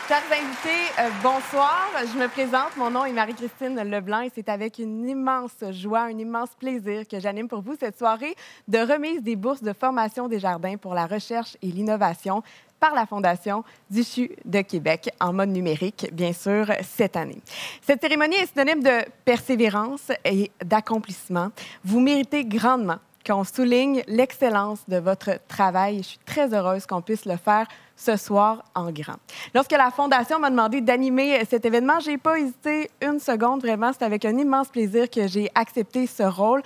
Chers invités, bonsoir. Je me présente. Mon nom est Marie-Christine Leblanc et c'est avec une immense joie, un immense plaisir que j'anime pour vous cette soirée de remise des bourses de formation Desjardins pour la recherche et l'innovation par la Fondation du CHU de Québec en mode numérique, bien sûr, cette année. Cette cérémonie est synonyme de persévérance et d'accomplissement. Vous méritez grandement qu'on souligne l'excellence de votre travail. Je suis très heureuse qu'on puisse le faire ce soir en grand. Lorsque la Fondation m'a demandé d'animer cet événement, je n'ai pas hésité une seconde. Vraiment, c'est avec un immense plaisir que j'ai accepté ce rôle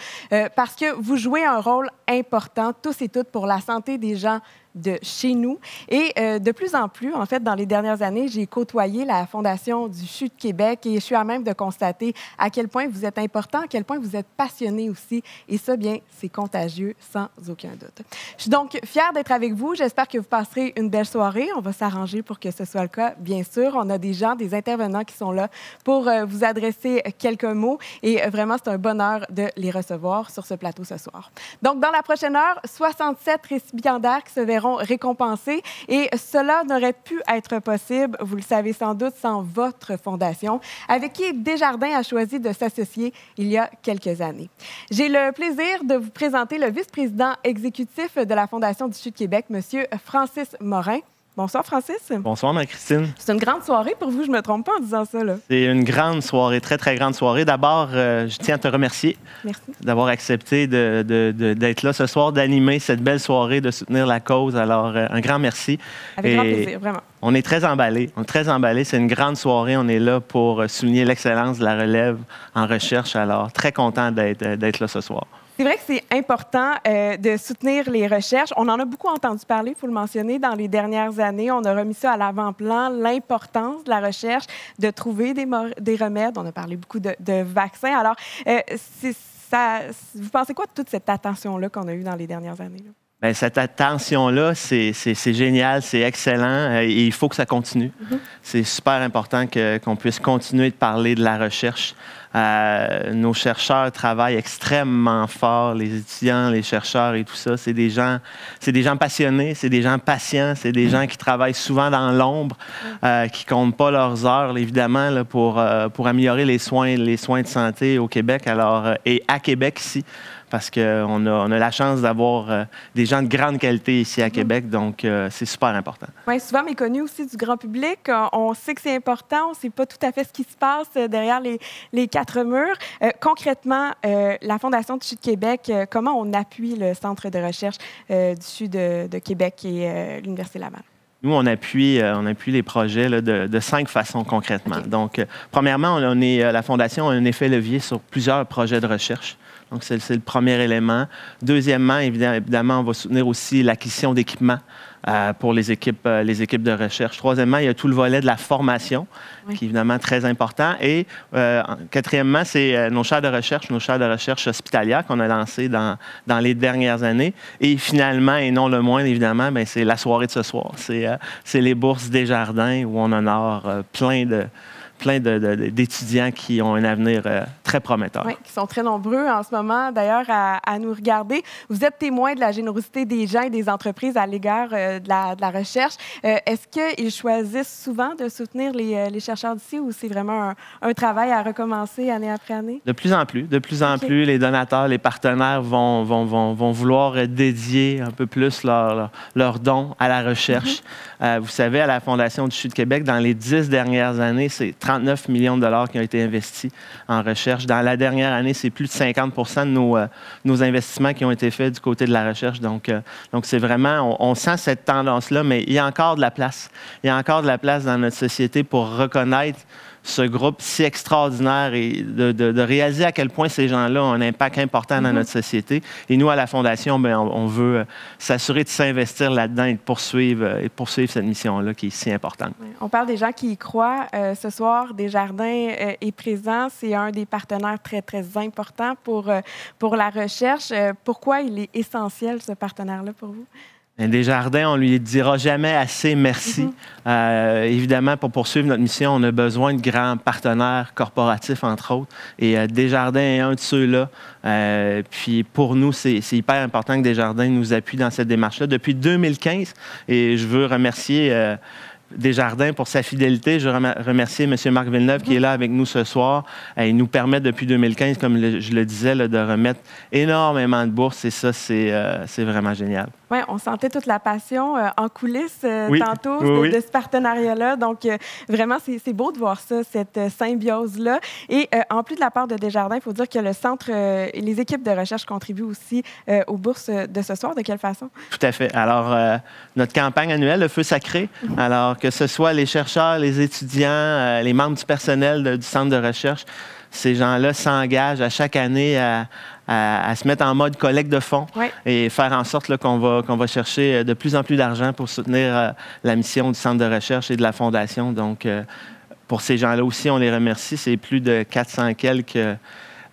parce que vous jouez un rôle important, tous et toutes, pour la santé des gens de chez nous. Et de plus en plus, en fait, dans les dernières années, j'ai côtoyé la Fondation du CHU de Québec et je suis à même de constater à quel point vous êtes important, à quel point vous êtes passionné aussi. Et ça, bien, c'est contagieux, sans aucun doute. Je suis donc fière d'être avec vous. J'espère que vous passerez une belle soirée. On va s'arranger pour que ce soit le cas, bien sûr. On a des gens, des intervenants qui sont là pour vous adresser quelques mots. Et vraiment, c'est un bonheur de les recevoir sur ce plateau ce soir. Donc, dans la prochaine heure, 67 récipiendaires qui se verront récompensés. Et cela n'aurait pu être possible, vous le savez sans doute, sans votre fondation, avec qui Desjardins a choisi de s'associer il y a quelques années. J'ai le plaisir de vous présenter le vice-président exécutif de la Fondation du CHU de Québec, M. Francis Morin. Bonsoir, Francis. Bonsoir, Marie-Christine. C'est une grande soirée pour vous, je ne me trompe pas en disant ça, là. C'est une grande soirée, très, très grande soirée. D'abord, je tiens à te remercier d'avoir accepté d'être là ce soir, d'animer cette belle soirée, de soutenir la cause. Alors, un grand merci. Avec grand plaisir, vraiment. On est très emballés. On est très emballés. C'est une grande soirée. On est là pour souligner l'excellence de la relève en recherche. Alors, très content d'être là ce soir. C'est vrai que c'est important de soutenir les recherches. On en a beaucoup entendu parler, il faut le mentionner, dans les dernières années. On a remis ça à l'avant-plan, l'importance de la recherche, de trouver des remèdes. On a parlé beaucoup de vaccins. Alors, vous pensez quoi de toute cette attention-là qu'on a eue dans les dernières années, là? Bien, cette attention-là, c'est génial, c'est excellent et il faut que ça continue. C'est super important qu'on puisse continuer de parler de la recherche. Nos chercheurs travaillent extrêmement fort, les étudiants, les chercheurs et tout ça. C'est des gens passionnés, c'est des gens patients, c'est des gens qui travaillent souvent dans l'ombre, qui ne comptent pas leurs heures, évidemment, là, pour améliorer les soins de santé au Québec et à Québec ici. Parce qu'on a la chance d'avoir des gens de grande qualité ici à Québec, donc c'est super important. Oui, souvent méconnu aussi du grand public. On sait que c'est important, on ne sait pas tout à fait ce qui se passe derrière les quatre murs. Concrètement, la Fondation du CHU de Québec, comment on appuie le Centre de recherche du CHU de Québec et l'Université Laval? Nous, on appuie les projets là, de 5 façons concrètement. Okay. Donc, premièrement, la Fondation a un effet levier sur plusieurs projets de recherche. Donc, c'est le premier élément. Deuxièmement, évidemment, on va soutenir aussi l'acquisition d'équipements pour les équipes de recherche. Troisièmement, il y a tout le volet de la formation, qui est évidemment très important. Et quatrièmement, c'est nos chaires de recherche hospitalières qu'on a lancées dans les dernières années. Et finalement, et non le moindre, évidemment, bien, c'est la soirée de ce soir. C'est les bourses Desjardins où on honore plein d'étudiants qui ont un avenir très prometteur. Oui, qui sont très nombreux en ce moment, d'ailleurs, à nous regarder. Vous êtes témoin de la générosité des gens et des entreprises à l'égard de la recherche. Est-ce qu'ils choisissent souvent de soutenir les chercheurs d'ici ou c'est vraiment un travail à recommencer année après année? De plus en plus. De plus en plus, les donateurs, les partenaires vont vouloir dédier un peu plus leurs dons à la recherche. Vous savez, à la Fondation du CHU de Québec, dans les 10 dernières années, c'est 39 millions de dollars qui ont été investis en recherche. Dans la dernière année, c'est plus de 50 de nos investissements qui ont été faits du côté de la recherche. Donc c'est vraiment, on sent cette tendance-là, mais il y a encore de la place. Il y a encore de la place dans notre société pour reconnaître ce groupe si extraordinaire et de réaliser à quel point ces gens-là ont un impact important dans notre société. Et nous, à la Fondation, bien, on veut s'assurer de s'investir là-dedans et de poursuivre cette mission-là qui est si importante. On parle des gens qui y croient. Ce soir, Desjardins est présent. C'est un des partenaires très, très importants pour la recherche. Pourquoi il est essentiel, ce partenaire-là, pour vous? Desjardins, on ne lui dira jamais assez merci. Évidemment, pour poursuivre notre mission, on a besoin de grands partenaires corporatifs, entre autres. Et Desjardins est un de ceux-là. Puis pour nous, c'est hyper important que Desjardins nous appuie dans cette démarche-là. Depuis 2015, et je veux remercier Desjardins pour sa fidélité. Je veux remercier M. Marc Villeneuve qui est là avec nous ce soir. Il nous permet depuis 2015, comme je le disais, là, de remettre énormément de bourses et ça, c'est vraiment génial. Oui, on sentait toute la passion en coulisses tantôt Oui. de ce partenariat-là. Donc, vraiment, c'est beau de voir ça, cette symbiose-là. Et en plus de la part de Desjardins, il faut dire que le centre et les équipes de recherche contribuent aussi aux bourses de ce soir. De quelle façon? Tout à fait. Alors, notre campagne annuelle, le Feu sacré, alors que ce soit les chercheurs, les étudiants, les membres du personnel du centre de recherche, ces gens-là s'engagent à chaque année à se mettre en mode collecte de fonds et faire en sorte qu'on va chercher de plus en plus d'argent pour soutenir la mission du centre de recherche et de la fondation. Donc, pour ces gens-là aussi, on les remercie. C'est plus de 400 quelques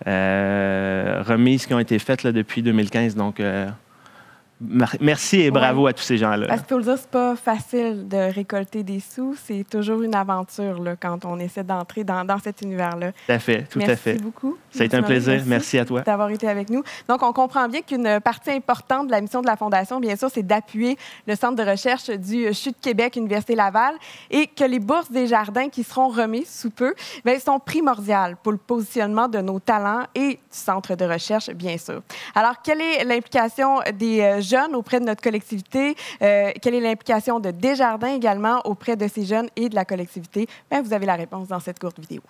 remises qui ont été faites là, depuis 2015. Donc, merci et bravo à tous ces gens-là. Parce que pour le dire, c'est pas facile de récolter des sous. C'est toujours une aventure là, quand on essaie d'entrer dans cet univers-là. Tout à fait, tout à fait. Merci beaucoup. Ça a été un plaisir. Merci à toi. D'avoir été avec nous. Donc, on comprend bien qu'une partie importante de la mission de la Fondation, bien sûr, c'est d'appuyer le centre de recherche du CHU de Québec, Université Laval, et que les bourses Desjardins qui seront remises sous peu bien, sont primordiales pour le positionnement de nos talents et du centre de recherche, bien sûr. Alors, quelle est l'implication des jeunes auprès de notre collectivité? Quelle est l'implication de Desjardins également auprès de ces jeunes et de la collectivité? Bien, vous avez la réponse dans cette courte vidéo.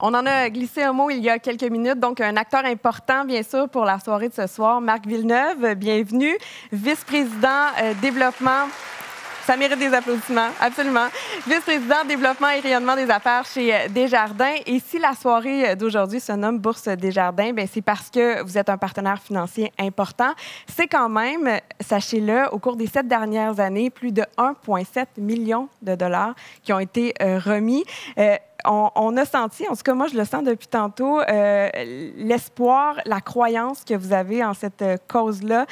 On en a glissé un mot il y a quelques minutes, donc un acteur important, bien sûr, pour la soirée de ce soir, Marc Villeneuve, bienvenue, vice-président développement. Ça mérite des applaudissements, absolument. Vice-président développement et rayonnement des affaires chez Desjardins. Et si la soirée d'aujourd'hui se nomme Bourse Desjardins, bien, c'est parce que vous êtes un partenaire financier important. C'est quand même, sachez-le, au cours des 7 dernières années, plus de 1,7 million de dollars qui ont été remis. On a senti, en tout cas moi je le sens depuis tantôt, l'espoir, la croyance que vous avez en cette cause-là.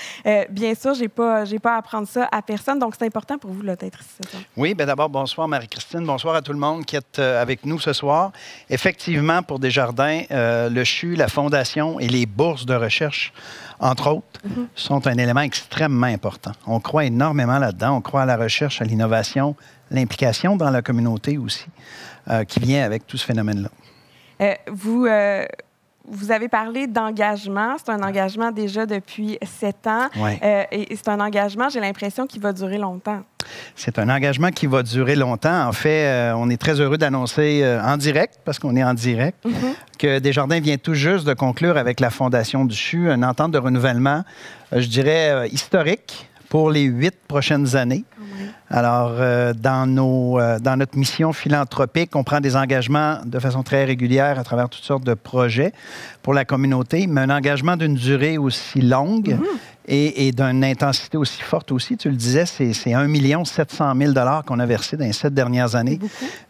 Bien sûr, j'ai pas à apprendre ça à personne, donc c'est important pour vous d'être ici ce soir. Oui, bien d'abord, bonsoir Marie-Christine, bonsoir à tout le monde qui est avec nous ce soir. Effectivement, pour Desjardins, le CHU, la Fondation et les bourses de recherche, entre autres, sont un élément extrêmement important. On croit énormément là-dedans, on croit à la recherche, à l'innovation, l'implication dans la communauté aussi. Qui vient avec tout ce phénomène-là. Vous avez parlé d'engagement. C'est un engagement déjà depuis 7 ans. Ouais. Et c'est un engagement, j'ai l'impression, qui va durer longtemps. C'est un engagement qui va durer longtemps. En fait, on est très heureux d'annoncer en direct, parce qu'on est en direct, que Desjardins vient tout juste de conclure avec la Fondation du CHU une entente de renouvellement, je dirais, historique pour les 8 prochaines années. Alors, dans notre mission philanthropique, on prend des engagements de façon très régulière à travers toutes sortes de projets pour la communauté, mais un engagement d'une durée aussi longue et d'une intensité aussi forte aussi. Tu le disais, c'est 1 700 000 $ qu'on a versé dans les 7 dernières années.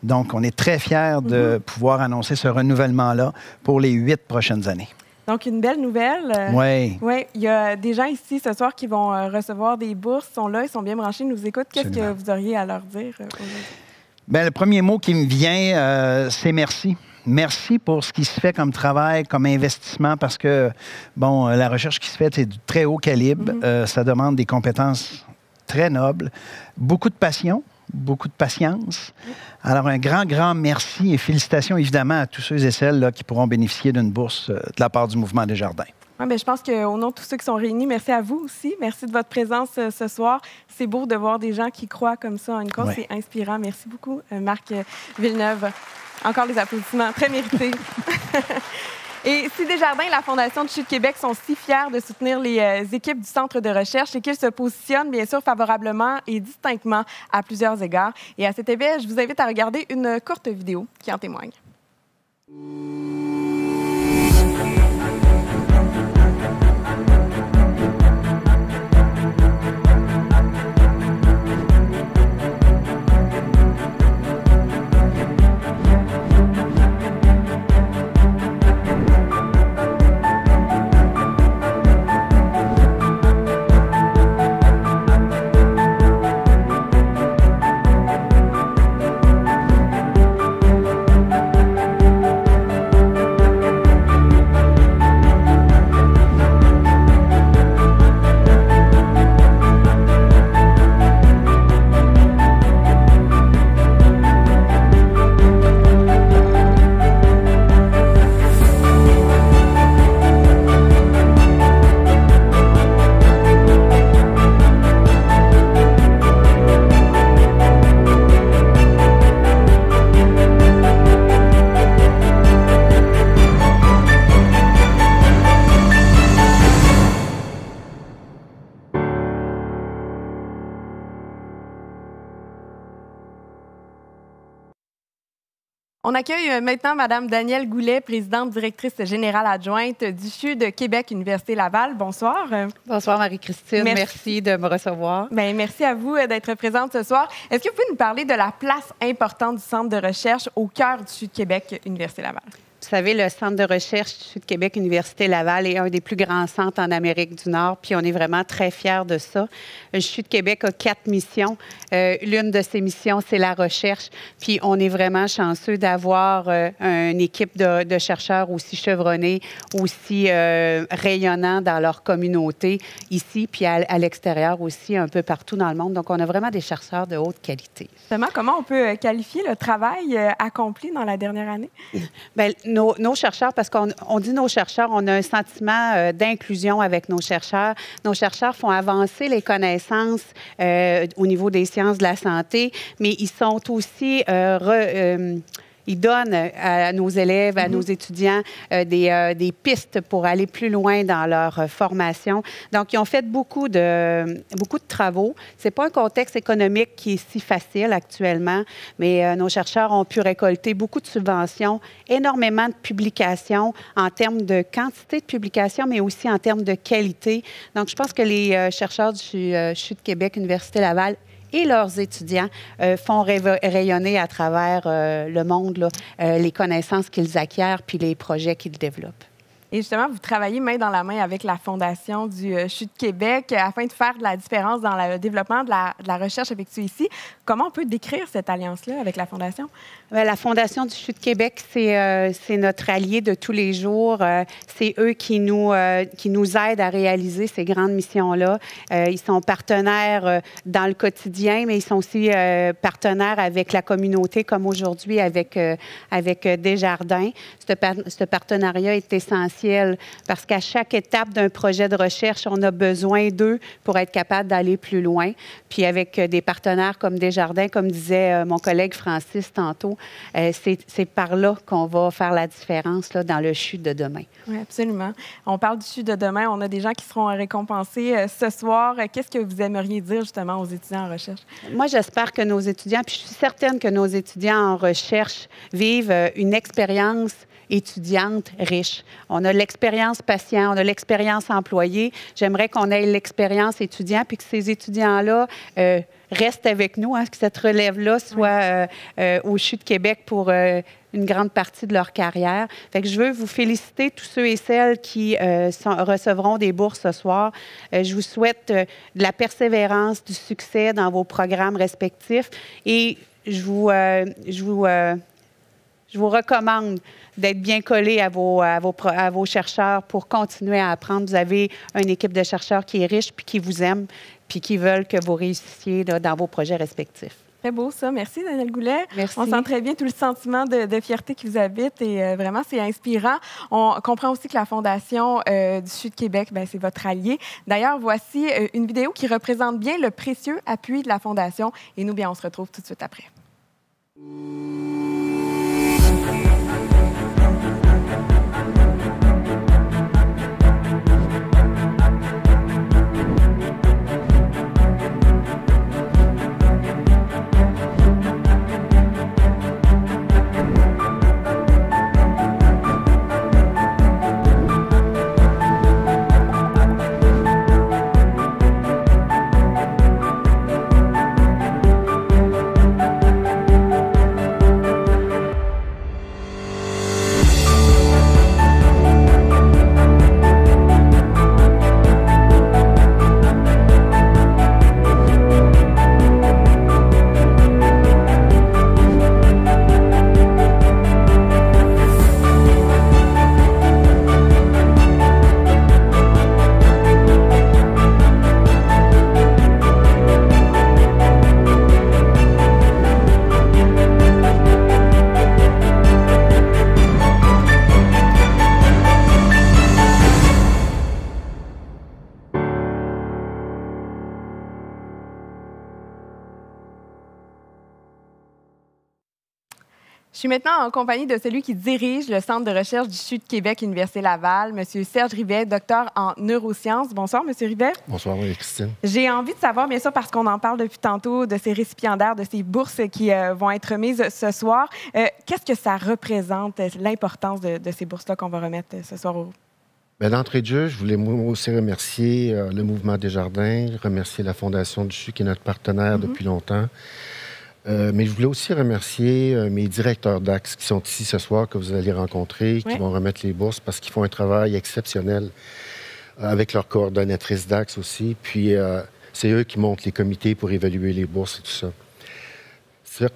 Donc, on est très fiers de pouvoir annoncer ce renouvellement-là pour les 8 prochaines années. Donc, une belle nouvelle. Oui. Oui, il y a des gens ici ce soir qui vont recevoir des bourses, sont là, ils sont bien branchés, ils nous écoutent. Qu'est-ce que vous auriez à leur dire aujourd'hui? Bien, le premier mot qui me vient, c'est merci. Merci pour ce qui se fait comme travail, comme investissement, parce que, bon, la recherche qui se fait, c'est du très haut calibre. Ça demande des compétences très nobles, beaucoup de passion, beaucoup de patience. Alors, un grand merci et félicitations, évidemment, à tous ceux et celles là, qui pourront bénéficier d'une bourse de la part du Mouvement Desjardins. Ouais, bien, je pense qu'au nom de tous ceux qui sont réunis, merci à vous aussi. Merci de votre présence ce soir. C'est beau de voir des gens qui croient comme ça en une cause. C'est inspirant. Merci beaucoup, Marc Villeneuve. Encore des applaudissements très mérités. Et si Desjardins et la Fondation du CHU de Québec sont si fiers de soutenir les équipes du centre de recherche, c'est qu'ils se positionnent, bien sûr, favorablement et distinctement à plusieurs égards. Et à cet effet, je vous invite à regarder une courte vidéo qui en témoigne. On accueille maintenant Mme Danielle Goulet, présidente directrice générale adjointe du CHU de Québec, Université Laval. Bonsoir. Bonsoir Marie-Christine. Merci de me recevoir. Bien, merci à vous d'être présente ce soir. Est-ce que vous pouvez nous parler de la place importante du centre de recherche au cœur du CHU de Québec, Université Laval? Vous savez, le Centre de recherche du CHU de Québec, Université Laval, est un des plus grands centres en Amérique du Nord, puis on est vraiment très fiers de ça. Le CHU de Québec a 4 missions. L'une de ces missions, c'est la recherche, puis on est vraiment chanceux d'avoir une équipe de chercheurs aussi chevronnés, aussi rayonnants dans leur communauté, ici, puis à l'extérieur aussi, un peu partout dans le monde. Donc, on a vraiment des chercheurs de haute qualité. Justement, comment on peut qualifier le travail accompli dans la dernière année? Bien, nos chercheurs, parce qu'on dit nos chercheurs, on a un sentiment d'inclusion avec nos chercheurs. Nos chercheurs font avancer les connaissances au niveau des sciences de la santé, mais ils sont aussi ils donnent à nos élèves, à nos étudiants, des pistes pour aller plus loin dans leur formation. Donc, ils ont fait beaucoup de travaux. Ce n'est pas un contexte économique qui est si facile actuellement, mais nos chercheurs ont pu récolter beaucoup de subventions, énormément de publications en termes de quantité de publications, mais aussi en termes de qualité. Donc, je pense que les chercheurs du CHU de Québec, Université Laval, et leurs étudiants font rayonner à travers le monde là, les connaissances qu'ils acquièrent puis les projets qu'ils développent. Et justement, vous travaillez main dans la main avec la Fondation du CHU de Québec afin de faire de la différence dans le développement de la recherche effectuée ici. Comment on peut décrire cette alliance-là avec la Fondation? La Fondation du CHU de Québec, c'est notre allié de tous les jours. C'est eux qui nous aident à réaliser ces grandes missions-là. Ils sont partenaires dans le quotidien, mais ils sont aussi partenaires avec la communauté, comme aujourd'hui avec Desjardins. Ce partenariat est essentiel parce qu'à chaque étape d'un projet de recherche, on a besoin d'eux pour être capable d'aller plus loin. Puis avec des partenaires comme Desjardins, comme disait mon collègue Francis tantôt, c'est par là qu'on va faire la différence là, dans le CHU de demain. Oui, absolument. On parle du CHU de demain. On a des gens qui seront récompensés ce soir. Qu'est-ce que vous aimeriez dire justement aux étudiants en recherche? Moi, j'espère que nos étudiants, puis je suis certaine que nos étudiants en recherche vivent une expérience étudiante riche. On a l'expérience patient, on a l'expérience employé. J'aimerais qu'on ait l'expérience étudiant, puis que ces étudiants-là restent avec nous, que cette relève-là soit au CHU de Québec pour une grande partie de leur carrière. Fait que je veux vous féliciter, tous ceux et celles qui recevront des bourses ce soir. Je vous souhaite de la persévérance, du succès dans vos programmes respectifs et je vous recommande d'être bien collé à vos chercheurs pour continuer à apprendre. Vous avez une équipe de chercheurs qui est riche puis qui vous aime puis qui veulent que vous réussissiez là, dans vos projets respectifs. Très beau, ça. Merci, Danielle Goulet. Merci. On sent très bien tout le sentiment de fierté qui vous habite et vraiment, c'est inspirant. On comprend aussi que la Fondation du CHU de Québec, bien, c'est votre allié. D'ailleurs, voici une vidéo qui représente bien le précieux appui de la Fondation. Et nous, bien, on se retrouve tout de suite après. Je suis maintenant en compagnie de celui qui dirige le Centre de recherche du CHU de Québec, Université Laval, M. Serge Rivet, docteur en neurosciences. Bonsoir, M. Rivet. Bonsoir, Marie-Christine. J'ai envie de savoir, bien sûr, parce qu'on en parle depuis tantôt, de ces récipiendaires, de ces bourses qui vont être remises ce soir. Qu'est-ce que ça représente, l'importance de ces bourses-là qu'on va remettre ce soir au... Bien, d'entrée de jeu, je voulais aussi remercier le Mouvement Desjardins, remercier la Fondation du CHU, qui est notre partenaire depuis longtemps. Mais je voulais aussi remercier mes directeurs d'AXE qui sont ici ce soir, que vous allez rencontrer, qui vont remettre les bourses parce qu'ils font un travail exceptionnel avec leur coordonnatrice d'AXE aussi. Puis, c'est eux qui montent les comités pour évaluer les bourses et tout ça.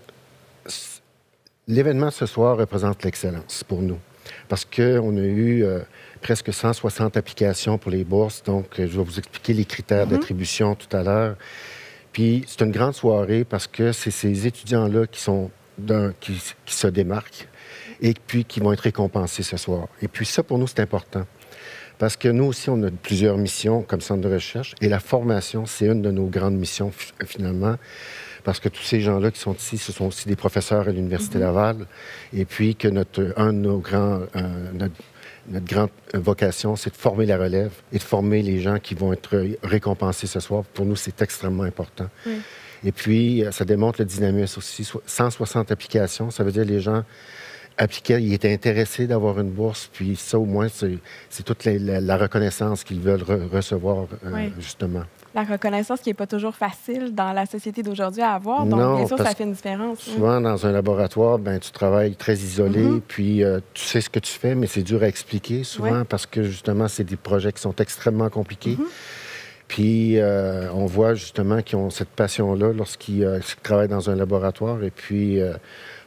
L'événement ce soir représente l'excellence pour nous parce qu'on a eu presque 160 applications pour les bourses. Donc, je vais vous expliquer les critères d'attribution tout à l'heure. Puis, c'est une grande soirée parce que c'est ces étudiants-là qui se démarquent et puis qui vont être récompensés ce soir. Et puis ça, pour nous, c'est important. Parce que nous aussi, on a plusieurs missions comme centre de recherche et la formation, c'est une de nos grandes missions, finalement. Parce que tous ces gens-là qui sont ici, ce sont aussi des professeurs à l'Université Laval. Et puis que notre grande vocation, c'est de former la relève et de former les gens qui vont être récompensés ce soir. Pour nous, c'est extrêmement important. Et puis, ça démontre le dynamisme aussi. 160 applications, ça veut dire que les gens appliquaient, ils étaient intéressés d'avoir une bourse. Puis ça, au moins, c'est toute la reconnaissance qu'ils veulent recevoir, justement. La reconnaissance qui n'est pas toujours facile dans la société d'aujourd'hui à avoir. Donc, bien sûr, ça fait une différence. Souvent, dans un laboratoire, tu travailles très isolé, puis tu sais ce que tu fais, mais c'est dur à expliquer souvent parce que, justement, c'est des projets qui sont extrêmement compliqués. Puis, on voit, justement, qu'ils ont cette passion-là lorsqu'ils travaillent dans un laboratoire. Et puis,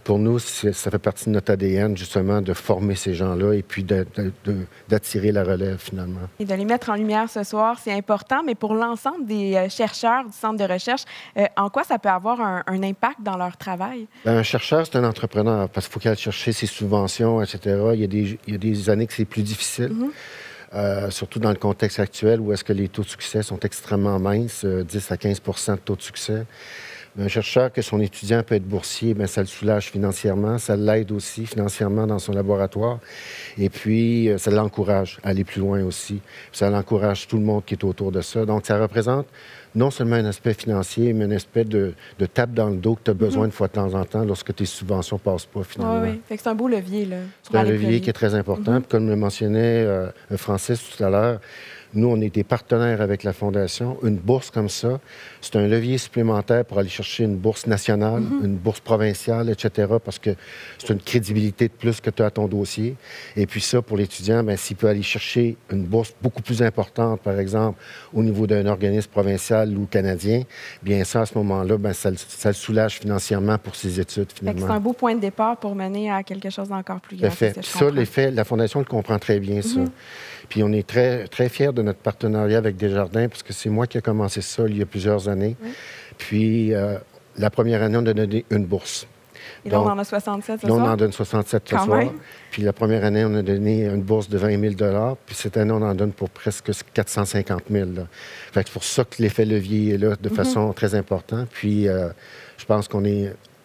pour nous, ça fait partie de notre ADN, justement, de former ces gens-là et puis d'attirer la relève, finalement. Et de les mettre en lumière ce soir, c'est important. Mais pour l'ensemble des chercheurs du centre de recherche, en quoi ça peut avoir un impact dans leur travail? Bien, un chercheur, c'est un entrepreneur parce qu'il faut qu'il aille chercher ses subventions, etc. Il y a des années que c'est plus difficile. Surtout dans le contexte actuel où est-ce que les taux de succès sont extrêmement minces, 10 à 15 de taux de succès. Un chercheur, que son étudiant peut être boursier, bien, ça le soulage financièrement, ça l'aide aussi financièrement dans son laboratoire. Et puis, ça l'encourage à aller plus loin aussi. Puis ça l'encourage tout le monde qui est autour de ça. Donc, ça représente non seulement un aspect financier, mais un aspect de tape dans le dos que tu as besoin une fois de temps en temps lorsque tes subventions ne passent pas, finalement. Oui. Fait que c'est un beau levier, là. C'est un levier qui est très important. Puis comme le mentionnait Francis tout à l'heure, nous, on est des partenaires avec la Fondation. Une bourse comme ça, c'est un levier supplémentaire pour aller chercher une bourse nationale, une bourse provinciale, etc., parce que c'est une crédibilité de plus que tu as à ton dossier. Et puis ça, pour l'étudiant, bien, s'il peut aller chercher une bourse beaucoup plus importante, par exemple, au niveau d'un organisme provincial ou canadien, bien ça, à ce moment-là, bien, ça le soulage financièrement pour ses études, finalement. C'est un beau point de départ pour mener à quelque chose d'encore plus grand. Ça, l'effet, la Fondation le comprend très bien, ça. Puis on est très, très fiers de notre partenariat avec Desjardins parce que c'est moi qui ai commencé ça il y a plusieurs années. Puis la première année, on a donné une bourse. Et là, on en a 67 ce soir? Là, on en donne 67 ce soir. Puis la première année, on a donné une bourse de 20 000 Puis cette année, on en donne pour presque 450 000 Fait que c'est pour ça que l'effet levier est là de façon très importante. Puis je pense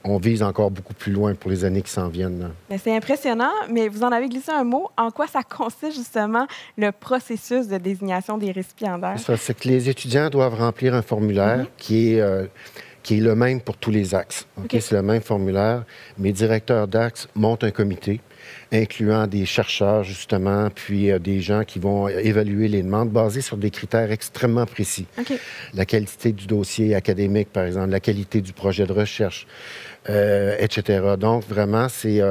on vise encore beaucoup plus loin pour les années qui s'en viennent. C'est impressionnant, mais vous en avez glissé un mot. En quoi ça consiste justement le processus de désignation des récipiendaires? C'est que les étudiants doivent remplir un formulaire qui est le même pour tous les axes. C'est le même formulaire. Mes directeurs d'axes montent un comité incluant des chercheurs, justement, puis des gens qui vont évaluer les demandes basées sur des critères extrêmement précis. La qualité du dossier académique, par exemple, la qualité du projet de recherche, etc. Donc, vraiment, c'est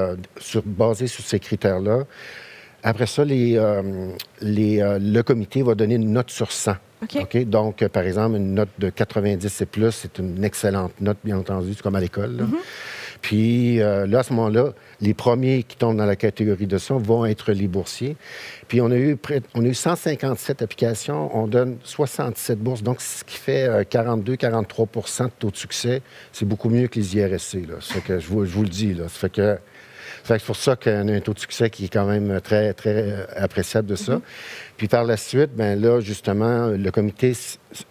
basé sur ces critères-là. Après ça, le comité va donner une note sur 100. Donc, par exemple, une note de 90 et plus, c'est une excellente note, bien entendu, c'est comme à l'école. Puis là, à ce moment-là, les premiers qui tombent dans la catégorie de ça vont être les boursiers. Puis on a eu 157 applications, on donne 67 bourses, donc ce qui fait 42-43 de taux de succès. C'est beaucoup mieux que les IRSC, là. Ça fait que je vous le dis, là. Ça fait que c'est pour ça qu'on a un taux de succès qui est quand même très, très appréciable de ça. Puis par la suite, bien là, justement, le comité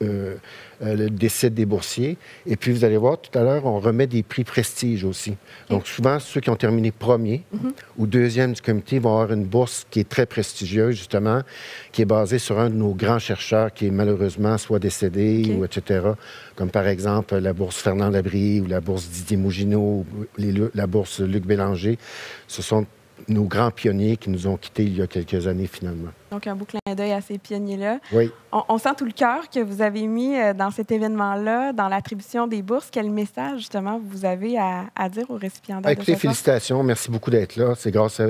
le décès des boursiers. Et puis, vous allez voir, tout à l'heure, on remet des prix prestige aussi. Donc, souvent, ceux qui ont terminé premier ou deuxième du comité vont avoir une bourse qui est très prestigieuse, justement, qui est basée sur un de nos grands chercheurs qui est malheureusement soit décédé ou etc., comme par exemple la bourse Fernand Labrie ou la bourse Didier Mougineau ou la bourse Luc Bélanger. Ce sont nos grands pionniers qui nous ont quittés il y a quelques années, finalement. Donc, un beau clin d'œil à ces pionniers-là. Oui. On sent tout le cœur que vous avez mis dans cet événement-là, dans l'attribution des bourses. Quel message, justement, vous avez à dire aux récipiendaires? Écoutez, félicitations. Merci beaucoup d'être là. C'est grâce à...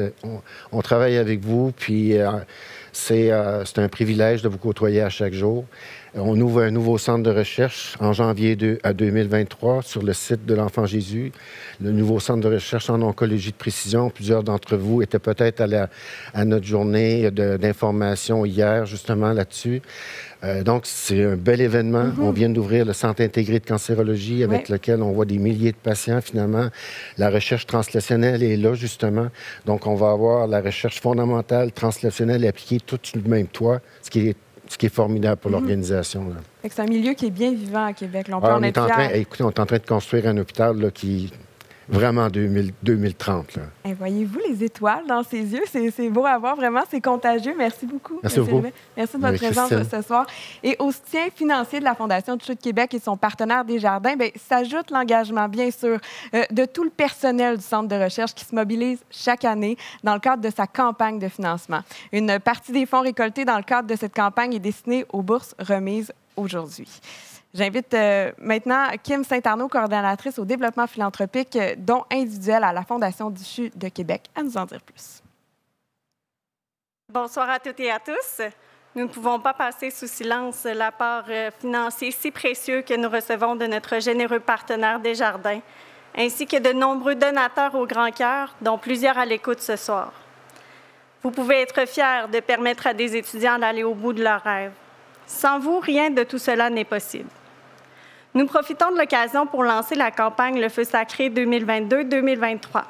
On travaille avec vous, puis c'est un privilège de vous côtoyer à chaque jour. On ouvre un nouveau centre de recherche en janvier 2023 sur le site de l'Enfant Jésus. Le nouveau centre de recherche en oncologie de précision. Plusieurs d'entre vous étaient peut-être à notre journée d'information hier, justement, là-dessus. Donc, c'est un bel événement. On vient d'ouvrir le Centre intégré de cancérologie avec lequel on voit des milliers de patients, finalement. La recherche translationnelle est là, justement. Donc, on va avoir la recherche fondamentale, translationnelle et appliquée tout sous le même toit, ce qui est formidable pour l'organisation. C'est un milieu qui est bien vivant à Québec. Là, on est en train de construire un hôpital là, qui... Vraiment 2030. Là. Et voyez-vous les étoiles dans ses yeux? C'est beau à voir, vraiment, c'est contagieux. Merci beaucoup. Merci beaucoup. Merci de votre présence ce soir. Et au soutien financier de la Fondation du CHU de Québec et son partenaire Desjardins, s'ajoute l'engagement, bien sûr, de tout le personnel du Centre de recherche qui se mobilise chaque année dans le cadre de sa campagne de financement. Une partie des fonds récoltés dans le cadre de cette campagne est destinée aux bourses remises aujourd'hui. J'invite maintenant Kim Saint-Arnaud, coordonnatrice au développement philanthropique, dont individuel à la Fondation du CHU de Québec, à nous en dire plus. Bonsoir à toutes et à tous. Nous ne pouvons pas passer sous silence l'apport financier si précieux que nous recevons de notre généreux partenaire Desjardins, ainsi que de nombreux donateurs au grand cœur, dont plusieurs à l'écoute ce soir. Vous pouvez être fiers de permettre à des étudiants d'aller au bout de leurs rêves. Sans vous, rien de tout cela n'est possible. Nous profitons de l'occasion pour lancer la campagne Le Feu sacré 2022-2023.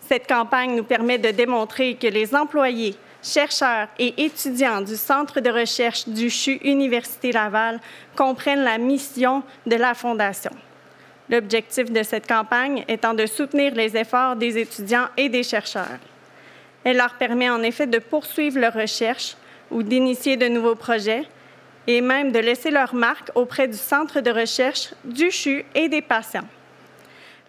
Cette campagne nous permet de démontrer que les employés, chercheurs et étudiants du Centre de recherche du CHU Université Laval comprennent la mission de la Fondation. L'objectif de cette campagne étant de soutenir les efforts des étudiants et des chercheurs. Elle leur permet en effet de poursuivre leurs recherches ou d'initier de nouveaux projets, et même de laisser leur marque auprès du centre de recherche, du CHU et des patients.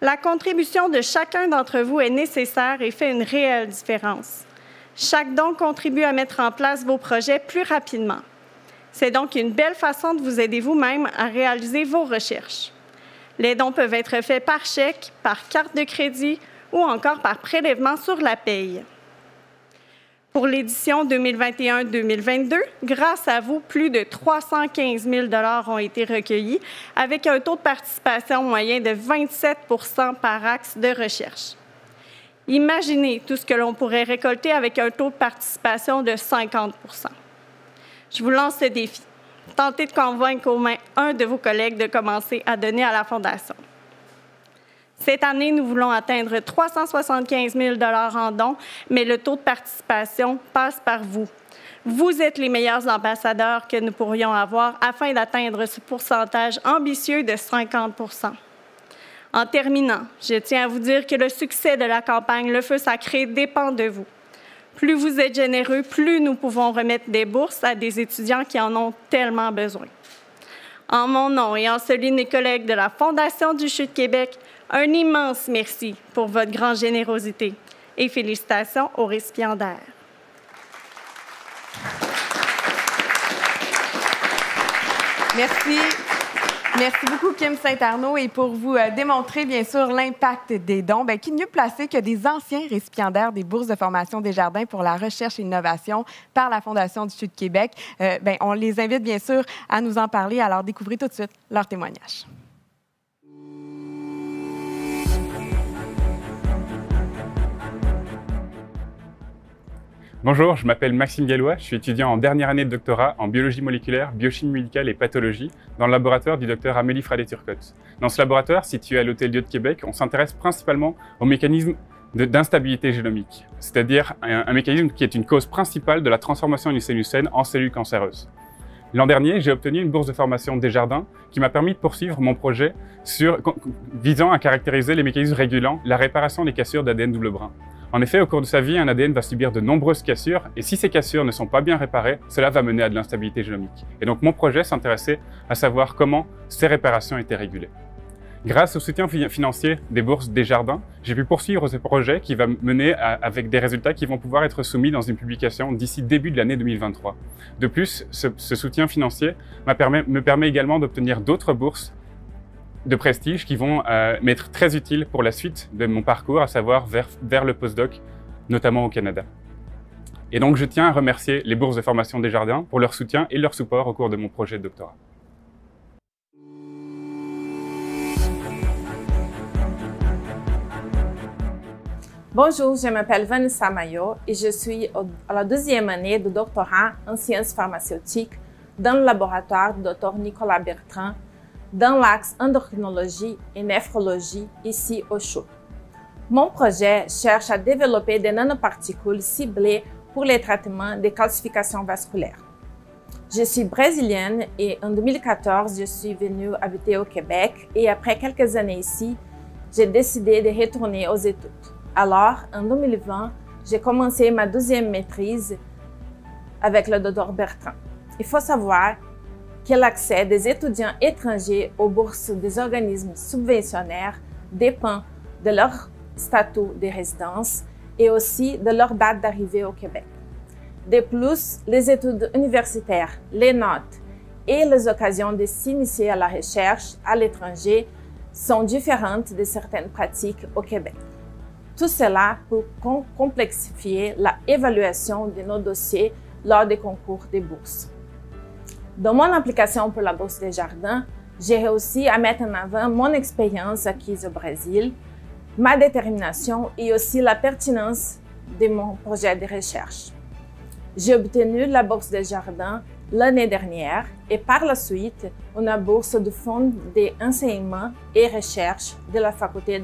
La contribution de chacun d'entre vous est nécessaire et fait une réelle différence. Chaque don contribue à mettre en place vos projets plus rapidement. C'est donc une belle façon de vous aider vous-même à réaliser vos recherches. Les dons peuvent être faits par chèque, par carte de crédit ou encore par prélèvement sur la paye. Pour l'édition 2021-2022, grâce à vous, plus de 315 000 $ ont été recueillis avec un taux de participation moyen de 27 % par axe de recherche. Imaginez tout ce que l'on pourrait récolter avec un taux de participation de 50 %. Je vous lance ce défi. Tentez de convaincre au moins un de vos collègues de commencer à donner à la Fondation. Cette année, nous voulons atteindre 375 000 $ en dons, mais le taux de participation passe par vous. Vous êtes les meilleurs ambassadeurs que nous pourrions avoir afin d'atteindre ce pourcentage ambitieux de 50 %. En terminant, je tiens à vous dire que le succès de la campagne Le Feu sacré dépend de vous. Plus vous êtes généreux, plus nous pouvons remettre des bourses à des étudiants qui en ont tellement besoin. En mon nom et en celui de mes collègues de la Fondation du CHU de Québec, un immense merci pour votre grande générosité et félicitations aux récipiendaires. Merci. Merci beaucoup, Kim Saint-Arnaud. Et pour vous démontrer, bien sûr, l'impact des dons, qui mieux placé que des anciens récipiendaires des bourses de formation Desjardins pour la recherche et l'innovation par la Fondation du CHU de Québec. On les invite, bien sûr, à nous en parler. Alors, découvrez tout de suite leur témoignage. Bonjour, je m'appelle Maxime Gallois, je suis étudiant en dernière année de doctorat en biologie moléculaire, biochimie médicale et pathologie dans le laboratoire du docteur Amélie Fradet-Turcotte. Dans ce laboratoire, situé à l'Hôtel-Dieu de Québec, on s'intéresse principalement au mécanisme d'instabilité génomique, c'est-à-dire un mécanisme qui est une cause principale de la transformation d'une cellule saine en cellule cancéreuse. L'an dernier, j'ai obtenu une bourse de formation Desjardins qui m'a permis de poursuivre mon projet visant à caractériser les mécanismes régulant la réparation des cassures d'ADN double brin. En effet, au cours de sa vie, un ADN va subir de nombreuses cassures et si ces cassures ne sont pas bien réparées, cela va mener à de l'instabilité génomique. Et donc mon projet s'intéressait à savoir comment ces réparations étaient régulées. Grâce au soutien financier des bourses Desjardins, j'ai pu poursuivre ce projet qui va mener avec des résultats qui vont pouvoir être soumis dans une publication d'ici début de l'année 2023. De plus, ce soutien financier me permet également d'obtenir d'autres bourses de prestige qui vont m'être très utiles pour la suite de mon parcours, à savoir vers le postdoc, notamment au Canada. Et donc, je tiens à remercier les bourses de formation Desjardins pour leur soutien et leur support au cours de mon projet de doctorat. Bonjour, je m'appelle Vanessa Maillot et je suis à la deuxième année de doctorat en sciences pharmaceutiques dans le laboratoire du Dr Nicolas Bertrand dans l'axe endocrinologie et néphrologie ici au CHU. Mon projet cherche à développer des nanoparticules ciblées pour les traitements des calcifications vasculaires. Je suis brésilienne et en 2014, je suis venue habiter au Québec et après quelques années ici, j'ai décidé de retourner aux études. Alors, en 2020, j'ai commencé ma deuxième maîtrise avec le Dr Bertrand. Il faut savoir que l'accès des étudiants étrangers aux bourses des organismes subventionnaires dépend de leur statut de résidence et aussi de leur date d'arrivée au Québec. De plus, les études universitaires, les notes et les occasions de s'initier à la recherche à l'étranger sont différentes de certaines pratiques au Québec. Tout cela peut complexifier l'évaluation de nos dossiers lors des concours des bourses. Dans mon application pour la bourse Desjardins, j'ai réussi à mettre en avant mon expérience acquise au Brésil, ma détermination et aussi la pertinence de mon projet de recherche. J'ai obtenu la bourse Desjardins l'année dernière et par la suite une bourse du Fonds d'enseignement et recherche de la faculté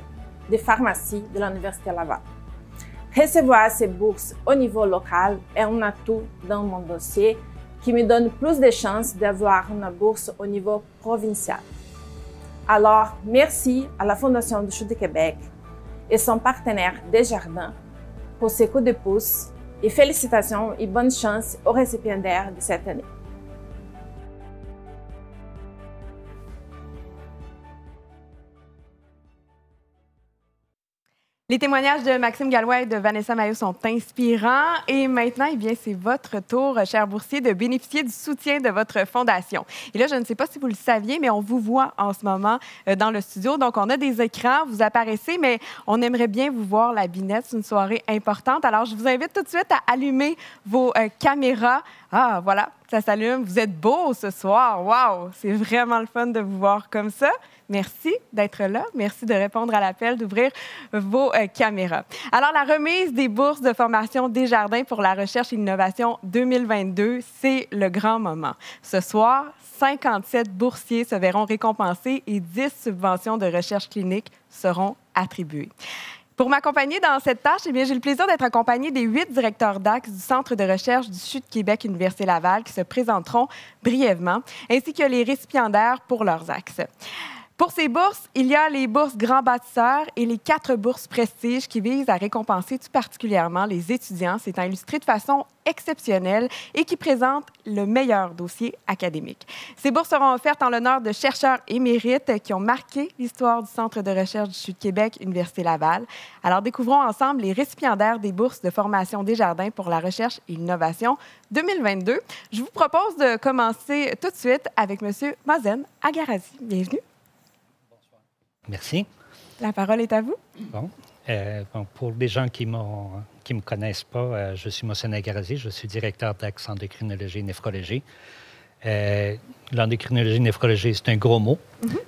de pharmacie de l'Université Laval. Recevoir ces bourses au niveau local est un atout dans mon dossier qui me donne plus de chances d'avoir une bourse au niveau provincial. Alors, merci à la Fondation du CHU de Québec et son partenaire Desjardins pour ces coups de pouce et félicitations et bonne chance aux récipiendaires de cette année. Les témoignages de Maxime Gallois et de Vanessa Maillot sont inspirants. Et maintenant, eh bien, c'est votre tour, chers boursiers, de bénéficier du soutien de votre fondation. Et là, je ne sais pas si vous le saviez, mais on vous voit en ce moment dans le studio. Donc, on a des écrans, vous apparaissez, mais on aimerait bien vous voir la binette. C'est une soirée importante. Alors, je vous invite tout de suite à allumer vos caméras. Ah, voilà, ça s'allume. Vous êtes beaux ce soir. Wow! C'est vraiment le fun de vous voir comme ça. Merci d'être là. Merci de répondre à l'appel, d'ouvrir vos caméras. Alors, la remise des bourses de formation Desjardins pour la recherche et l'innovation 2022, c'est le grand moment. Ce soir, 57 boursiers se verront récompensés et 10 subventions de recherche clinique seront attribuées. Pour m'accompagner dans cette tâche, eh bien, j'ai le plaisir d'être accompagnée des 8 directeurs d'axe du Centre de recherche du CHU de Québec, Université Laval, qui se présenteront brièvement, ainsi que les récipiendaires pour leurs axes. Pour ces bourses, il y a les bourses grands bâtisseurs et les 4 bourses prestige qui visent à récompenser tout particulièrement les étudiants s'étant illustrés de façon exceptionnelle et qui présentent le meilleur dossier académique. Ces bourses seront offertes en l'honneur de chercheurs émérites qui ont marqué l'histoire du Centre de recherche du CHU de Québec, Université Laval. Alors, découvrons ensemble les récipiendaires des bourses de formation Desjardins pour la recherche et l'innovation 2022. Je vous propose de commencer tout de suite avec M. Mazen Agarazi. Bienvenue. Merci. La parole est à vous. Bon, pour les gens qui ne me connaissent pas, je suis Mohsen Agarazi, je suis directeur d'axe endocrinologie et néphrologie. L'endocrinologie et néphrologie, c'est un gros mot,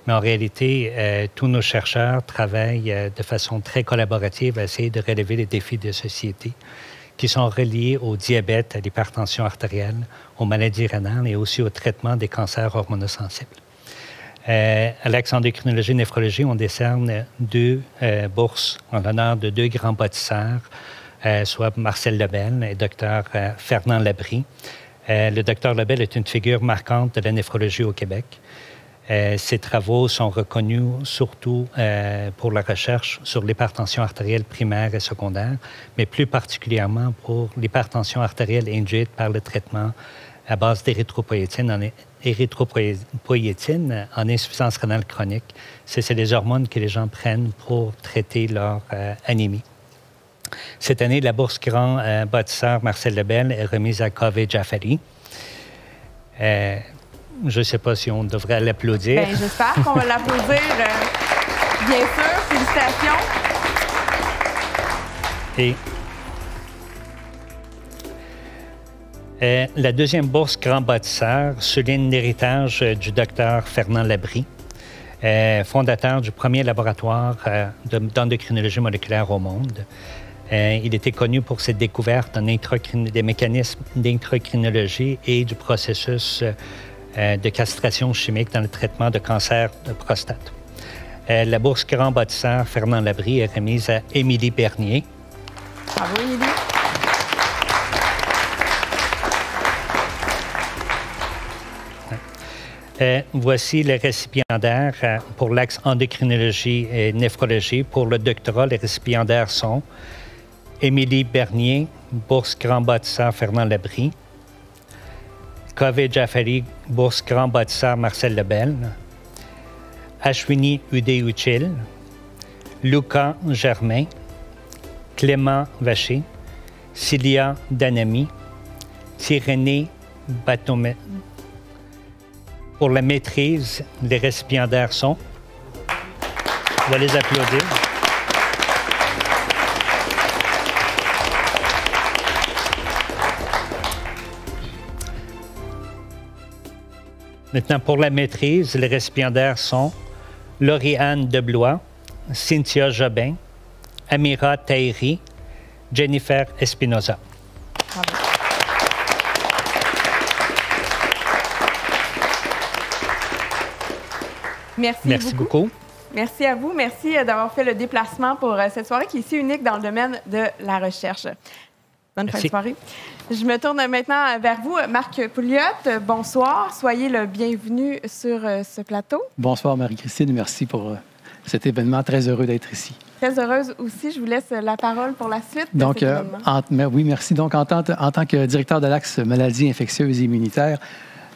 mais en réalité, tous nos chercheurs travaillent de façon très collaborative à essayer de relever les défis de société qui sont reliés au diabète, à l'hypertension artérielle, aux maladies rénales et aussi au traitement des cancers hormonosensibles. À l'axe endocrinologie et néphrologie, on décerne 2 bourses en l'honneur de 2 grands bâtisseurs, soit Marcel Lebel et Dr Fernand Labrie, Le Dr Lebel est une figure marquante de la néphrologie au Québec. Ses travaux sont reconnus surtout pour la recherche sur l'hypertension artérielle primaire et secondaire, mais plus particulièrement pour l'hypertension artérielle induite par le traitement à base d'érythropoïétine en insuffisance rénale chronique. C'est les hormones que les gens prennent pour traiter leur anémie. Cette année, la bourse Grand bâtisseur Marcel Lebel est remise à Kaveh Jafari. Je ne sais pas si on devrait l'applaudir. Bien, j'espère qu'on va l'applaudir. Bien sûr, félicitations. Et la deuxième bourse Grand bâtisseur souligne l'héritage du docteur Fernand Labrie, fondateur du premier laboratoire d'endocrinologie moléculaire au monde. Il était connu pour ses découvertes des mécanismes d'endocrinologie et du processus de castration chimique dans le traitement de cancer de prostate. La bourse Grand bâtisseur Fernand Labrie est remise à Émilie Bernier. Bravo, Émilie. Voici les récipiendaires pour l'axe endocrinologie et néphrologie. Pour le doctorat, les récipiendaires sont Émilie Bernier, bourse Grand bâtisseur Fernand Labrie, Kaveh Jafari, bourse Grand bâtisseur Marcel Lebel, Ashwini Uday-Uchil, Luca Germain, Clément Vacher, Cilia Danami, Tyrénée Batomé. Pour la maîtrise, les récipiendaires sont... On va les applaudir. Maintenant, pour la maîtrise, les récipiendaires sont Laurie-Anne Deblois, Cynthia Jobin, Amira Tahiri, Jennifer Espinoza. Bravo. Merci beaucoup. Merci à vous. Merci d'avoir fait le déplacement pour cette soirée qui est si unique dans le domaine de la recherche. Bonne fin de soirée. Je me tourne maintenant vers vous, Marc Pouliot. Bonsoir. Soyez le bienvenu sur ce plateau. Bonsoir, Marie-Christine. Merci pour cet événement. Très heureux d'être ici. Très heureuse aussi. Je vous laisse la parole pour la suite. Donc, oui, merci. Donc, en tant que directeur de l'axe maladies infectieuses et immunitaires,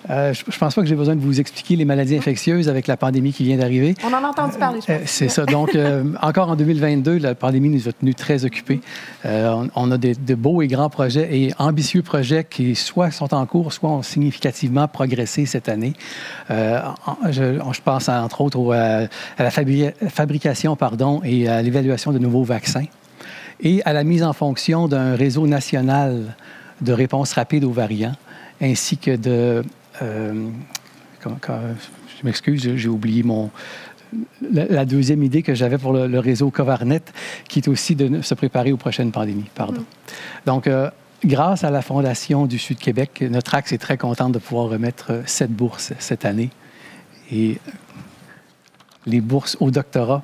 je ne pense pas que j'ai besoin de vous expliquer les maladies infectieuses avec la pandémie qui vient d'arriver. On en a entendu parler, je pense. C'est ça. Donc, encore en 2022, la pandémie nous a tenus très occupés. On a de beaux et grands projets et ambitieux projets qui soit sont en cours, soit ont significativement progressé cette année. Je pense entre autres à la fabrication et à l'évaluation de nouveaux vaccins et à la mise en fonction d'un réseau national de réponse rapide aux variants, ainsi que de... je m'excuse, j'ai oublié la deuxième idée que j'avais pour le réseau Covarnet, qui est aussi de se préparer aux prochaines pandémies. Pardon. Donc, grâce à la Fondation du Sud-Québec, notre axe est très contente de pouvoir remettre 7 bourses cette année. Et les bourses au doctorat,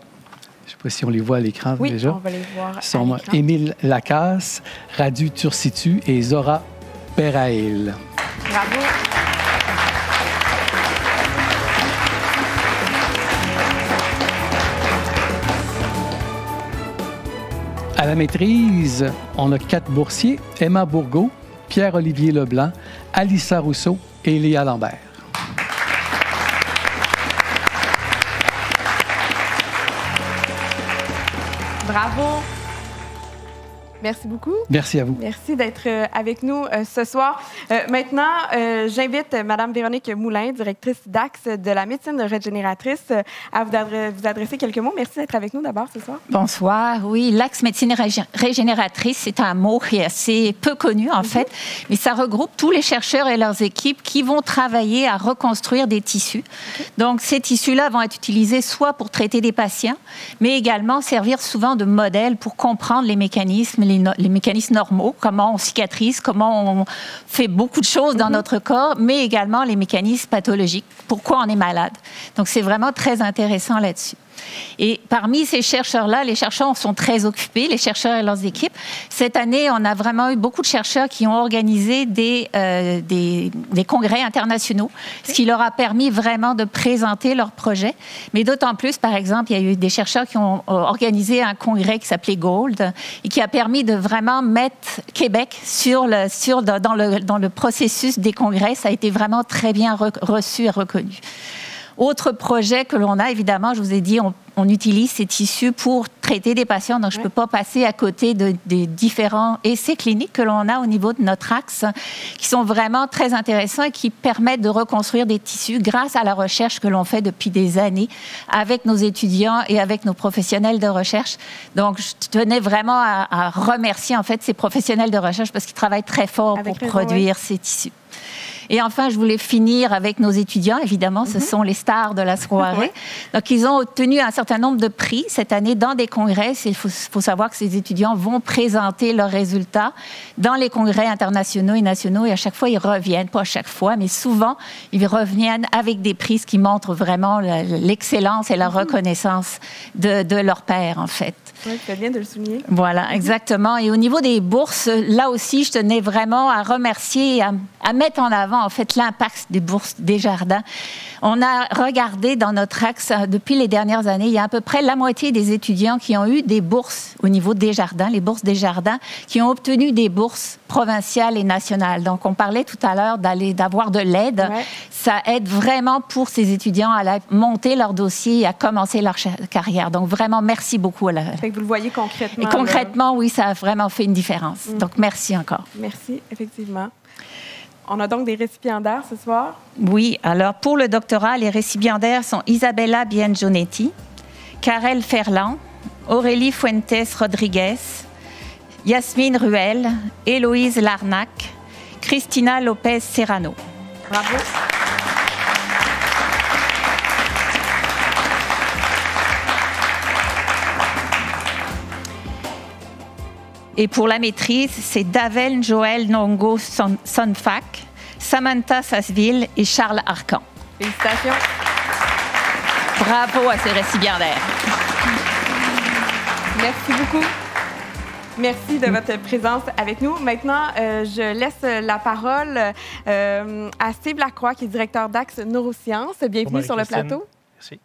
je ne sais pas si on les voit à l'écran déjà. Oui, on va les voir sont Émile Lacasse, Radu Turcitu et Zora Perail. Bravo. À la maîtrise, on a 4 boursiers, Emma Bourgault, Pierre-Olivier Leblanc, Alissa Rousseau et Léa Lambert. Bravo. Merci beaucoup. Merci à vous. Merci d'être avec nous ce soir. Maintenant, j'invite Mme Véronique Moulin, directrice d'Axe de la médecine régénératrice, à vous adresser quelques mots. Merci d'être avec nous d'abord ce soir. Bonsoir. Oui, l'Axe médecine régénératrice, c'est un mot qui est assez peu connu en fait, mais ça regroupe tous les chercheurs et leurs équipes qui vont travailler à reconstruire des tissus. Donc, ces tissus-là vont être utilisés soit pour traiter des patients, mais également servir souvent de modèle pour comprendre les mécanismes, les mécanismes normaux, comment on cicatrise, comment on fait beaucoup de choses dans notre corps, mais également les mécanismes pathologiques, pourquoi on est malade. Donc, c'est vraiment très intéressant là-dessus. Et parmi ces chercheurs-là, les chercheurs sont très occupés, les chercheurs et leurs équipes. Cette année, on a vraiment eu beaucoup de chercheurs qui ont organisé des congrès internationaux, ce qui leur a permis vraiment de présenter leurs projets. Mais d'autant plus, par exemple, il y a eu des chercheurs qui ont organisé un congrès qui s'appelait Gold et qui a permis de vraiment mettre Québec dans le processus des congrès. Ça a été vraiment très bien reçu et reconnu. Autre projet que l'on a, évidemment, je vous ai dit, on utilise ces tissus pour traiter des patients, donc je ne peux pas passer à côté des différents essais cliniques que l'on a au niveau de notre axe, qui sont vraiment très intéressants et qui permettent de reconstruire des tissus grâce à la recherche que l'on fait depuis des années avec nos étudiants et avec nos professionnels de recherche. Donc, je tenais vraiment à remercier, en fait, ces professionnels de recherche parce qu'ils travaillent très fort pour produire ces tissus. Et enfin, je voulais finir avec nos étudiants. Évidemment, ce sont les stars de la soirée. Donc, ils ont obtenu un certain nombre de prix cette année dans des congrès. Il faut savoir que ces étudiants vont présenter leurs résultats dans les congrès internationaux et nationaux. Et à chaque fois, ils reviennent, pas à chaque fois, mais souvent, ils reviennent avec des prix, ce qui montre vraiment l'excellence et la reconnaissance de leur pairs, en fait. Oui, c'est bien de le souligner. Voilà, exactement. Et au niveau des bourses, là aussi, je tenais vraiment à remercier et à mettre en avant, en fait, l'impact des bourses Desjardins. On a regardé dans notre axe, depuis les dernières années, il y a à peu près la moitié des étudiants qui ont eu des bourses au niveau Desjardins, les bourses Desjardins, qui ont obtenu des bourses provinciales et nationales. Donc, on parlait tout à l'heure d'avoir de l'aide. Ouais. Ça aide vraiment pour ces étudiants à monter leur dossier et à commencer leur carrière. Donc, vraiment, merci beaucoup. Fait que vous le voyez concrètement. Et concrètement, oui, ça a vraiment fait une différence. Donc, merci encore. Merci, effectivement. On a donc des récipiendaires ce soir? Oui. Alors, pour le doctorat, les récipiendaires sont Isabella Biangionetti, Karel Ferland, Aurélie Fuentes Rodriguez, Yasmine Ruel, Héloïse Larnac, Christina Lopez Serrano. Bravo. Et pour la maîtrise, c'est Davel Joël Nongo Sonfac, Samantha Sasseville et Charles Arcan. Félicitations. Bravo à ces récipiendaires. Merci beaucoup. Merci de votre présence avec nous. Maintenant, je laisse la parole à Steve Lacroix, qui est directeur d'Axe Neurosciences. Bienvenue sur le plateau. Merci.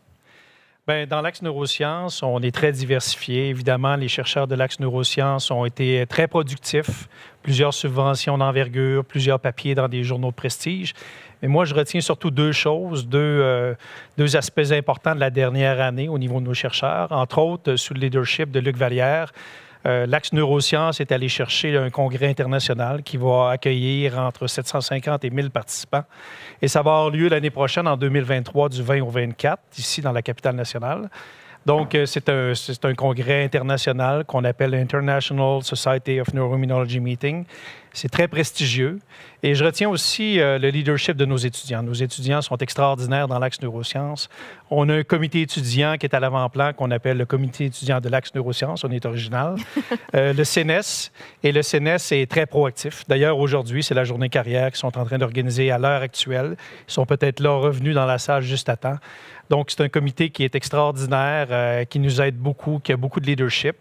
Bien, dans l'Axe Neurosciences, on est très diversifié. Évidemment, les chercheurs de l'Axe Neurosciences ont été très productifs. Plusieurs subventions d'envergure, plusieurs papiers dans des journaux de prestige. Mais moi, je retiens surtout deux choses, deux aspects importants de la dernière année au niveau de nos chercheurs. Entre autres, sous le leadership de Luc Vallière, l'Axe Neurosciences est allé chercher un congrès international qui va accueillir entre 750 et 1000 participants. Et ça va avoir lieu l'année prochaine, en 2023, du 20 au 24, ici dans la capitale nationale. Donc, c'est un congrès international qu'on appelle l'International Society of Neuroimmunology Meeting. C'est très prestigieux. Et je retiens aussi le leadership de nos étudiants. Nos étudiants sont extraordinaires dans l'Axe Neurosciences. On a un comité étudiant qui est à l'avant-plan qu'on appelle le comité étudiant de l'Axe Neurosciences. On est original. Le CNES. Et le CNES est très proactif. D'ailleurs, aujourd'hui, c'est la journée carrière qu'ils sont en train d'organiser à l'heure actuelle. Ils sont peut-être là revenus dans la salle juste à temps. Donc, c'est un comité qui est extraordinaire, qui nous aide beaucoup, qui a beaucoup de leadership.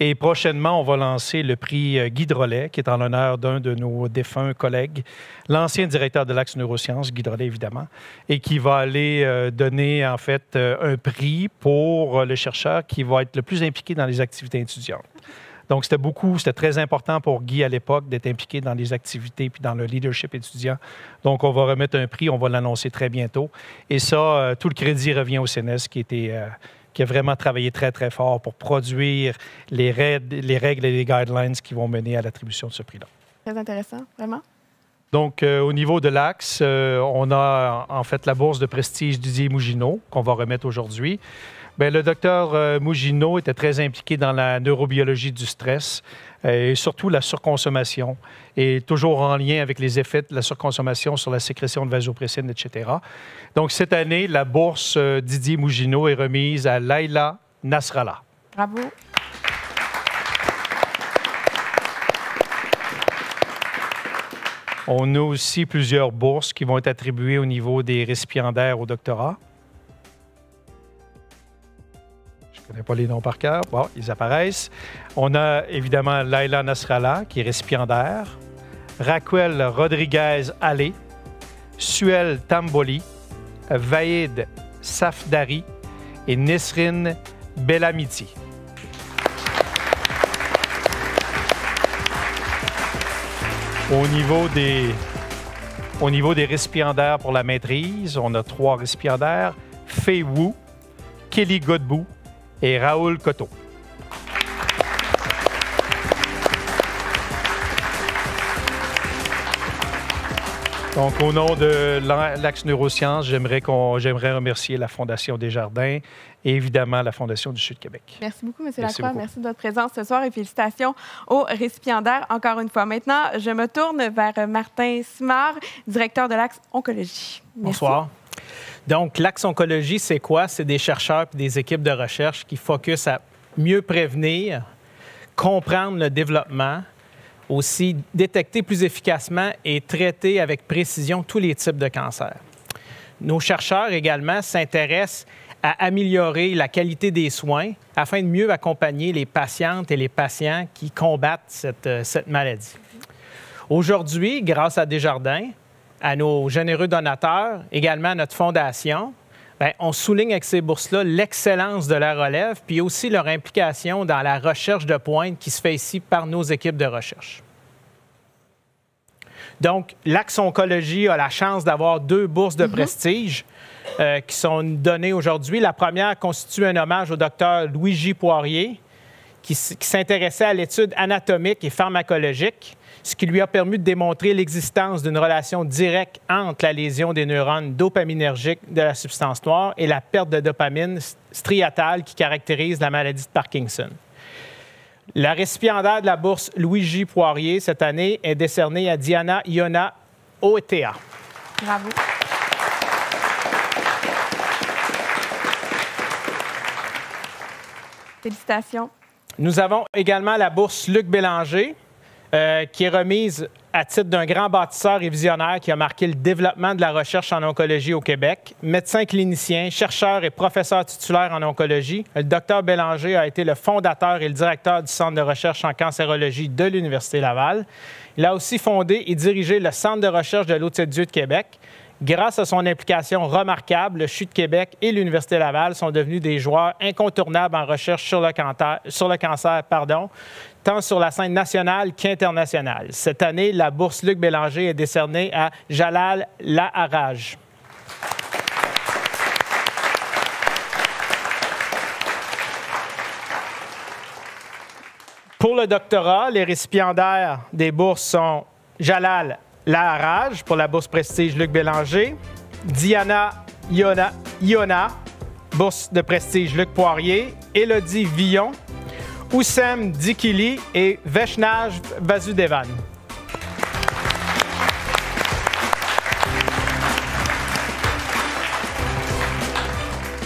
Et prochainement, on va lancer le prix Guy Drolet, qui est en l'honneur d'un de nos défunts collègues, l'ancien directeur de l'Axe Neurosciences, Guy Drolet, évidemment, et qui va aller donner, en fait, un prix pour le chercheur qui va être le plus impliqué dans les activités étudiantes. Donc, c'était très important pour Guy à l'époque d'être impliqué dans les activités puis dans le leadership étudiant. Donc, on va remettre un prix, on va l'annoncer très bientôt. Et ça, tout le crédit revient au CNES qui a vraiment travaillé très, très fort pour produire les règles et les guidelines qui vont mener à l'attribution de ce prix-là. Très intéressant, vraiment. Donc, au niveau de l'Axe, on a en fait la bourse de prestige Didier Mougineau qu'on va remettre aujourd'hui. Bien, le docteur Mougineau était très impliqué dans la neurobiologie du stress et surtout la surconsommation, et toujours en lien avec les effets de la surconsommation sur la sécrétion de vasopressine, etc. Donc, cette année, la bourse Didier Mougineau est remise à Laïla Nasrallah. Bravo. On a aussi plusieurs bourses qui vont être attribuées au niveau des récipiendaires au doctorat. connais pas les noms par cœur. Bon, ils apparaissent. On a évidemment Laila Nasrallah, qui est récipiendaire. Raquel Rodriguez Allé. Suel Tamboli. Vaïd Safdari et Nisrine Bellamiti. Au niveau des récipiendaires pour la maîtrise, on a 3 récipiendaires, Fei Wu, Kelly Godbout et Raoul Cotto. Donc, au nom de l'Axe Neurosciences, j'aimerais remercier la Fondation Desjardins et évidemment la Fondation du Sud-Québec. Merci beaucoup, M. Lacroix. Merci de votre présence ce soir et félicitations aux récipiendaires encore une fois. Maintenant, je me tourne vers Martin Simard, directeur de l'Axe Oncologie. Merci. Bonsoir. Donc, l'Axe Oncologie, c'est quoi? C'est des chercheurs et des équipes de recherche qui focusent à mieux prévenir, comprendre le développement, aussi détecter plus efficacement et traiter avec précision tous les types de cancers. Nos chercheurs également s'intéressent à améliorer la qualité des soins afin de mieux accompagner les patientes et les patients qui combattent cette maladie. Aujourd'hui, grâce à Desjardins, à nos généreux donateurs, également à notre fondation, on souligne avec ces bourses-là l'excellence de la relève, puis aussi leur implication dans la recherche de pointe qui se fait ici par nos équipes de recherche. Donc, l'Axe Oncologie a la chance d'avoir 2 bourses de prestige qui sont données aujourd'hui. La première constitue un hommage au docteur Louis-J. Poirier, qui s'intéressait à l'étude anatomique et pharmacologique, ce qui lui a permis de démontrer l'existence d'une relation directe entre la lésion des neurones dopaminergiques de la substance noire et la perte de dopamine striatale qui caractérise la maladie de Parkinson. La récipiendaire de la bourse Louis-J. Poirier cette année est décernée à Diana Iona Oetea. Bravo. Félicitations. Nous avons également la bourse Luc Bélanger, qui est remise à titre d'un grand bâtisseur et visionnaire qui a marqué le développement de la recherche en oncologie au Québec. Médecin clinicien, chercheur et professeur titulaire en oncologie, le Dr Bélanger a été le fondateur et le directeur du Centre de recherche en cancérologie de l'Université Laval. Il a aussi fondé et dirigé le Centre de recherche de l'Hôtel-Dieu de Québec. Grâce à son implication remarquable, le CHU de Québec et l'Université Laval sont devenus des joueurs incontournables en recherche sur le cancer, tant sur la scène nationale qu'internationale. Cette année, la bourse Luc Bélanger est décernée à Jalal Laharaj. Pour le doctorat, les récipiendaires des bourses sont Jalal Laharaj pour la bourse prestige Luc Bélanger, Diana Iona, bourse de prestige Luc Poirier, Élodie Villon, Oussem Dikili et Vaishnav Vasudevan.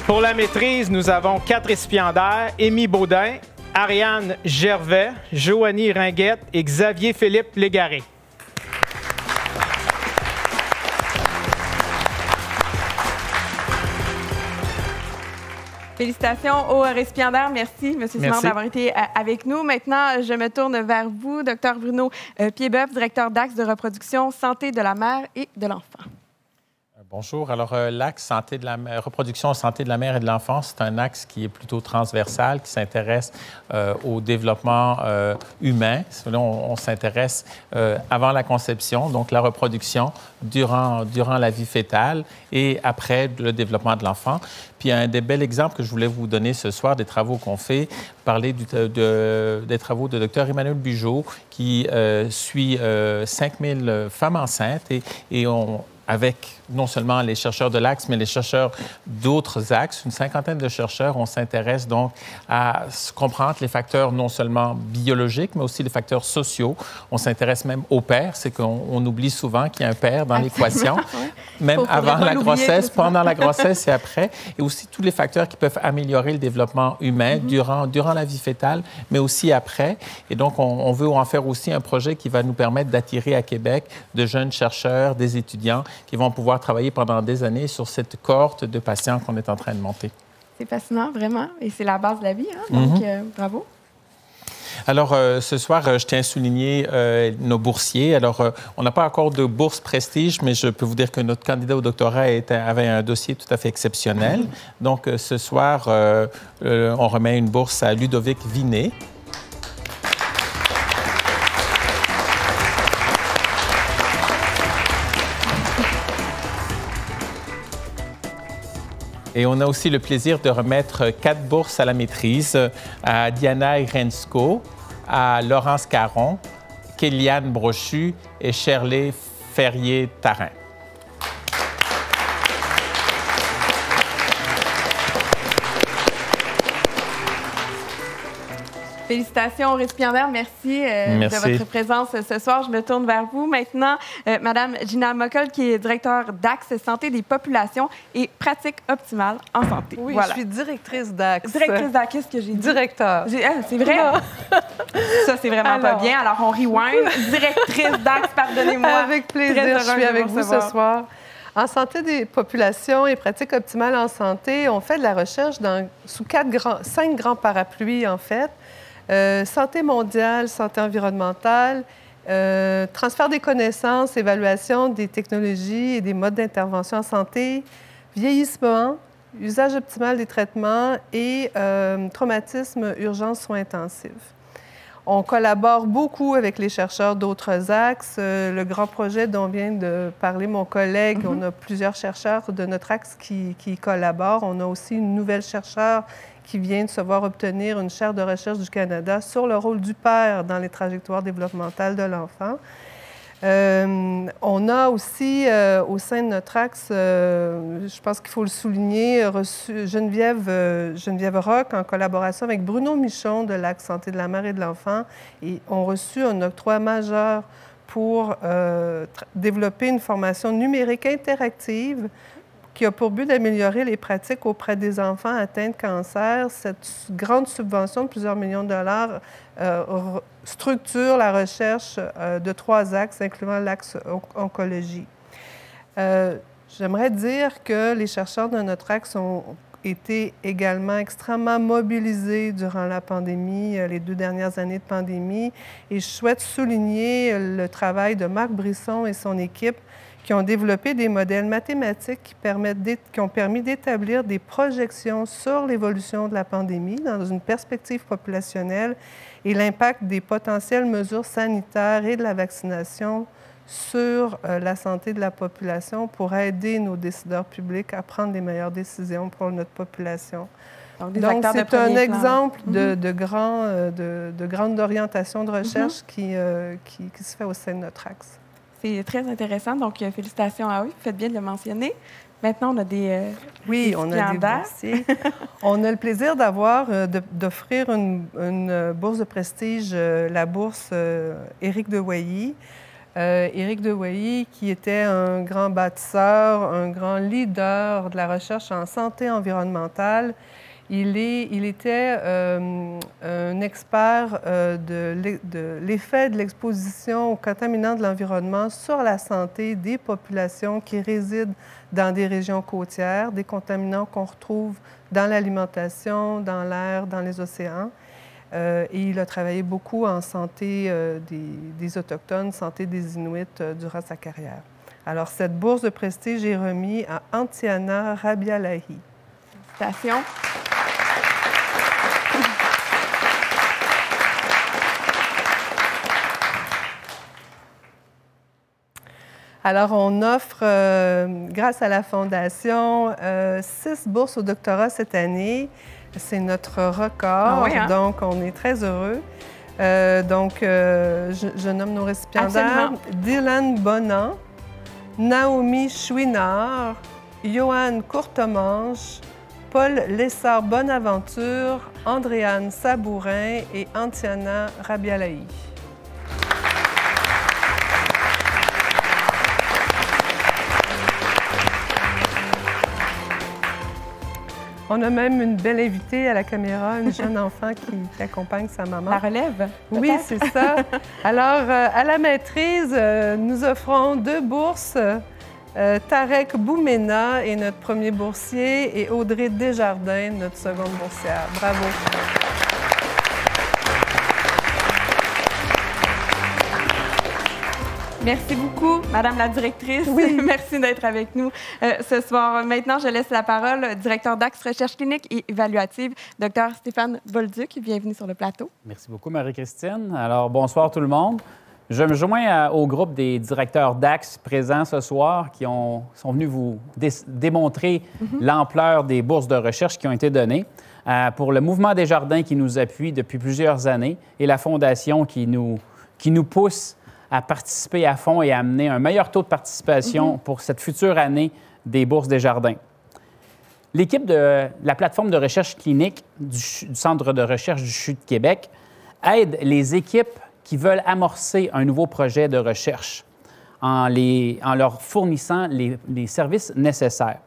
Pour la maîtrise, nous avons 4 récipiendaires, Émy Baudin, Ariane Gervais, Joanie Ringuette et Xavier Philippe Légaré. Félicitations aux récipiendaires. Merci, M. Simard, d'avoir été avec nous. Maintenant, je me tourne vers vous, Dr Bruno Piedboeuf, directeur d'Axe de reproduction, santé de la mère et de l'enfant. Bonjour. Alors, l'Axe reproduction santé de la mère et de l'enfant, c'est un axe qui est plutôt transversal, qui s'intéresse au développement humain. Là, on s'intéresse avant la conception, donc la reproduction, durant la vie fétale et après le développement de l'enfant. Puis, un des bels exemples que je voulais vous donner ce soir des travaux qu'on fait, parler des travaux de Dr Emmanuel Bugeaud, qui suit 5000 femmes enceintes et avec non seulement les chercheurs de l'Axe, mais les chercheurs d'autres axes, une 50aine de chercheurs, on s'intéresse donc à comprendre les facteurs non seulement biologiques, mais aussi les facteurs sociaux. On s'intéresse même au père, c'est qu'on oublie souvent qu'il y a un père dans l'équation, même avant la grossesse, pendant la grossesse et après, et aussi tous les facteurs qui peuvent améliorer le développement humain durant la vie fétale, mais aussi après. Et donc, on veut en faire aussi un projet qui va nous permettre d'attirer à Québec de jeunes chercheurs, des étudiants qui vont pouvoir travailler pendant des années sur cette cohorte de patients qu'on est en train de monter. C'est fascinant, vraiment. Et c'est la base de la vie, hein? Donc, bravo. Alors, ce soir, je tiens à souligner nos boursiers. Alors, on n'a pas encore de bourse prestige, mais je peux vous dire que notre candidat au doctorat avait un dossier tout à fait exceptionnel. Donc, ce soir, on remet une bourse à Ludovic Vinet. Et on a aussi le plaisir de remettre 4 bourses à la maîtrise à Diana Irensko, à Laurence Caron, Kéliane Brochu et Shirley Ferrier-Tarin. Félicitations aux récipiendaires. Merci, de votre présence ce soir. Je me tourne vers vous maintenant. Madame Gina Mockle, qui est directeur d'Axe Santé des populations et pratiques optimales en santé. Oui, voilà. Je suis directrice d'Axe. Directrice d'Axe, qu'est-ce que j'ai dit? Directeur. C'est vrai? Ça, c'est vraiment pas bien. Alors, on rewind. Directrice d'Axe, pardonnez-moi. Avec plaisir, je suis avec vous ce soir. En santé des populations et pratiques optimales en santé, on fait de la recherche sous 5 grands parapluies, en fait. Santé mondiale, santé environnementale, transfert des connaissances, évaluation des technologies et des modes d'intervention en santé, vieillissement, usage optimal des traitements et traumatisme, urgence, soins intensifs. On collabore beaucoup avec les chercheurs d'autres axes. Le grand projet dont vient de parler mon collègue, on a plusieurs chercheurs de notre axe qui collaborent. On a aussi une nouvelle chercheure qui vient de se voir obtenir une chaire de recherche du Canada sur le rôle du père dans les trajectoires développementales de l'enfant. On a aussi, au sein de notre axe, je pense qu'il faut le souligner, reçu Geneviève Roch, en collaboration avec Bruno Michon de l'Axe Santé de la mère et de l'enfant, et ont reçu un octroi majeur pour développer une formation numérique interactive qui a pour but d'améliorer les pratiques auprès des enfants atteints de cancer. Cette grande subvention de plusieurs millions de dollars structure la recherche de 3 axes, incluant l'axe oncologie. J'aimerais dire que les chercheurs de notre axe ont été également extrêmement mobilisés durant la pandémie, les 2 dernières années de pandémie. Et je souhaite souligner le travail de Marc Brisson et son équipe qui ont développé des modèles mathématiques qui ont permis d'établir des projections sur l'évolution de la pandémie dans une perspective populationnelle et l'impact des potentielles mesures sanitaires et de la vaccination sur la santé de la population pour aider nos décideurs publics à prendre des meilleures décisions pour notre population. Donc c'est un exemple de grande orientation de recherche qui se fait au sein de notre axe. C'est très intéressant. Donc, félicitations à eux. Vous faites bien de le mentionner. Maintenant, on a des Oui, on a des boursiers. On a le plaisir d'offrir une bourse de prestige, la bourse Éric Dewailly. Éric Dewailly, qui était un grand bâtisseur, un grand leader de la recherche en santé environnementale. Il était un expert de l'effet de l'exposition aux contaminants de l'environnement sur la santé des populations qui résident dans des régions côtières, des contaminants qu'on retrouve dans l'alimentation, dans l'air, dans les océans. Et il a travaillé beaucoup en santé des Autochtones, santé des Inuits durant sa carrière. Alors, cette bourse de prestige est remise à Antiana Rabialahi. Félicitations. Alors, on offre, grâce à la Fondation, 6 bourses au doctorat cette année. C'est notre record, donc on est très heureux. Je nomme nos récipiendaires. Dylan Bonan, Naomi Chouinard, Johan Courtemanche, Paul Lessard-Bonaventure, Andréane Sabourin et Antiana Rabialahi. On a même une belle invitée à la caméra, une jeune enfant qui accompagne sa maman. La relève? Oui, c'est ça. Alors, à la maîtrise, nous offrons 2 bourses Tarek Boumena est notre premier boursier et Audrey Desjardins, notre seconde boursière. Bravo. Merci beaucoup, Madame la directrice. Oui. Merci d'être avec nous ce soir. Maintenant, je laisse la parole au directeur d'Axe Recherche clinique et évaluative, Dr Stéphane Bolduc. Bienvenue sur le plateau. Merci beaucoup, Marie-Christine. Alors, bonsoir tout le monde. Je me joins au groupe des directeurs d'Axe présents ce soir qui sont venus vous démontrer l'ampleur des bourses de recherche qui ont été données pour le Mouvement Desjardins qui nous appuie depuis plusieurs années et la Fondation qui nous pousse à participer à fond et à amener un meilleur taux de participation pour cette future année des bourses Desjardins. L'équipe de la plateforme de recherche clinique du Centre de recherche du CHU de Québec aide les équipes qui veulent amorcer un nouveau projet de recherche en leur fournissant les services nécessaires.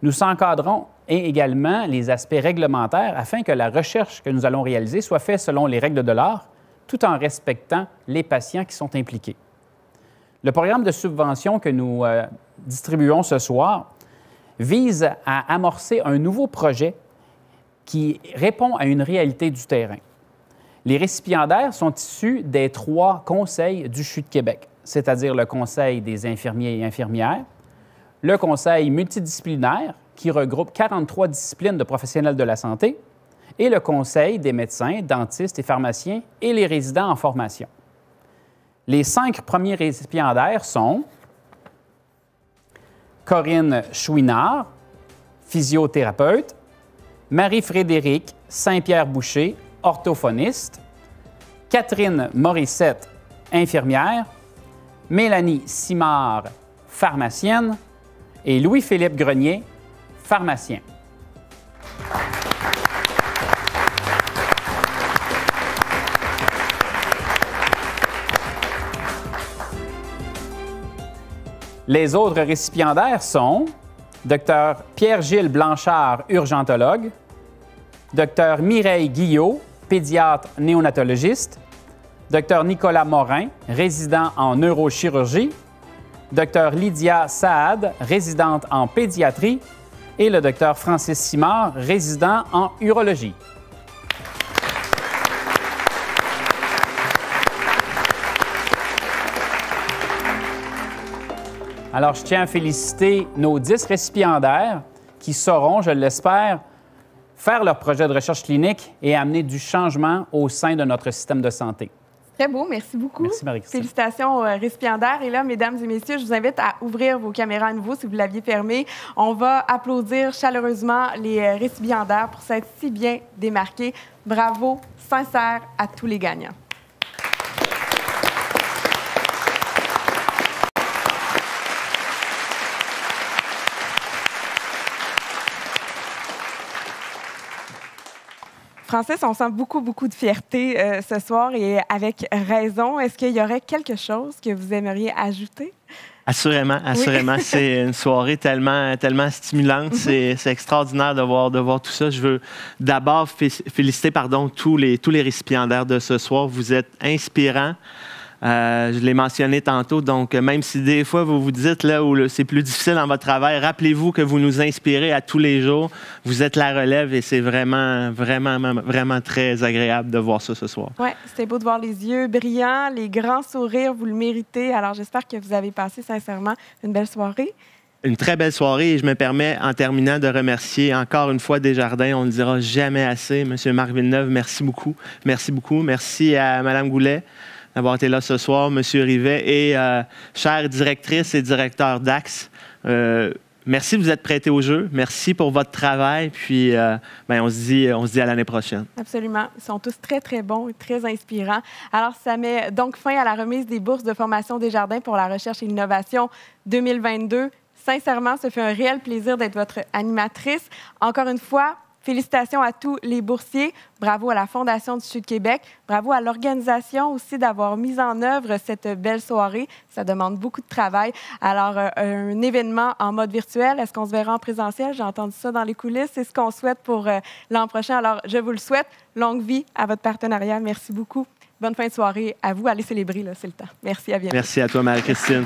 Nous encadrons également les aspects réglementaires afin que la recherche que nous allons réaliser soit faite selon les règles de l'art, tout en respectant les patients qui sont impliqués. Le programme de subvention que nous distribuons ce soir vise à amorcer un nouveau projet qui répond à une réalité du terrain. Les récipiendaires sont issus des 3 conseils du CHU de Québec, c'est-à-dire le Conseil des infirmiers et infirmières, le Conseil multidisciplinaire, qui regroupe 43 disciplines de professionnels de la santé, et le Conseil des médecins, dentistes et pharmaciens et les résidents en formation. Les 5 premiers récipiendaires sont Corinne Chouinard, physiothérapeute, Marie-Frédérique Saint-Pierre-Boucher, orthophoniste, Catherine Morissette, infirmière, Mélanie Simard, pharmacienne, et Louis-Philippe Grenier, pharmacien. Les autres récipiendaires sont Dr Pierre-Gilles Blanchard, urgentologue, Dr Mireille Guillot, pédiatre néonatologiste, Dr Nicolas Morin, résident en neurochirurgie, Dr Lydia Saad, résidente en pédiatrie, et le Dr Francis Simard, résident en urologie. Alors, je tiens à féliciter nos 10 récipiendaires qui sauront, je l'espère, faire leur projet de recherche clinique et amener du changement au sein de notre système de santé. Très beau, merci beaucoup. Merci, Marie-Christine. Félicitations aux récipiendaires. Et là, mesdames et messieurs, je vous invite à ouvrir vos caméras à nouveau si vous l'aviez fermé. On va applaudir chaleureusement les récipiendaires pour s'être si bien démarqués. Bravo, sincère à tous les gagnants. Francis, on sent beaucoup de fierté ce soir et avec raison. Est-ce qu'il y aurait quelque chose que vous aimeriez ajouter? Assurément, assurément. Oui. C'est une soirée tellement stimulante. C'est extraordinaire de voir tout ça. Je veux d'abord féliciter tous les récipiendaires de ce soir. Vous êtes inspirants. Je l'ai mentionné tantôt, donc même si des fois vous vous dites là où c'est plus difficile dans votre travail, rappelez-vous que vous nous inspirez à tous les jours. Vous êtes la relève et c'est vraiment très agréable de voir ça ce soir. Oui, c'était beau de voir les yeux brillants, les grands sourires, vous le méritez. Alors j'espère que vous avez passé sincèrement une belle soirée. Une très belle soirée et je me permets en terminant de remercier encore une fois Desjardins. On ne le dira jamais assez. Monsieur Marc Villeneuve, merci beaucoup. Merci beaucoup. Merci à Mme Goulet d'avoir été là ce soir, M. Rivet et chère directrice et directeur d'Axe. Merci de vous être prêtés au jeu. Merci pour votre travail. Puis, on se dit à l'année prochaine. Absolument. Ils sont tous très bons et très inspirants. Alors, ça met donc fin à la remise des bourses de formation Desjardins pour la recherche et l'innovation 2022. Sincèrement, ce fait un réel plaisir d'être votre animatrice. Encore une fois, félicitations à tous les boursiers. Bravo à la Fondation du CHU de Québec. Bravo à l'organisation aussi d'avoir mis en œuvre cette belle soirée. Ça demande beaucoup de travail. Alors, un événement en mode virtuel, est-ce qu'on se verra en présentiel? J'ai entendu ça dans les coulisses. C'est ce qu'on souhaite pour l'an prochain. Alors, je vous le souhaite. Longue vie à votre partenariat. Merci beaucoup. Bonne fin de soirée à vous. Allez célébrer, là, c'est le temps. Merci, à bientôt. Merci à toi, Marie-Christine.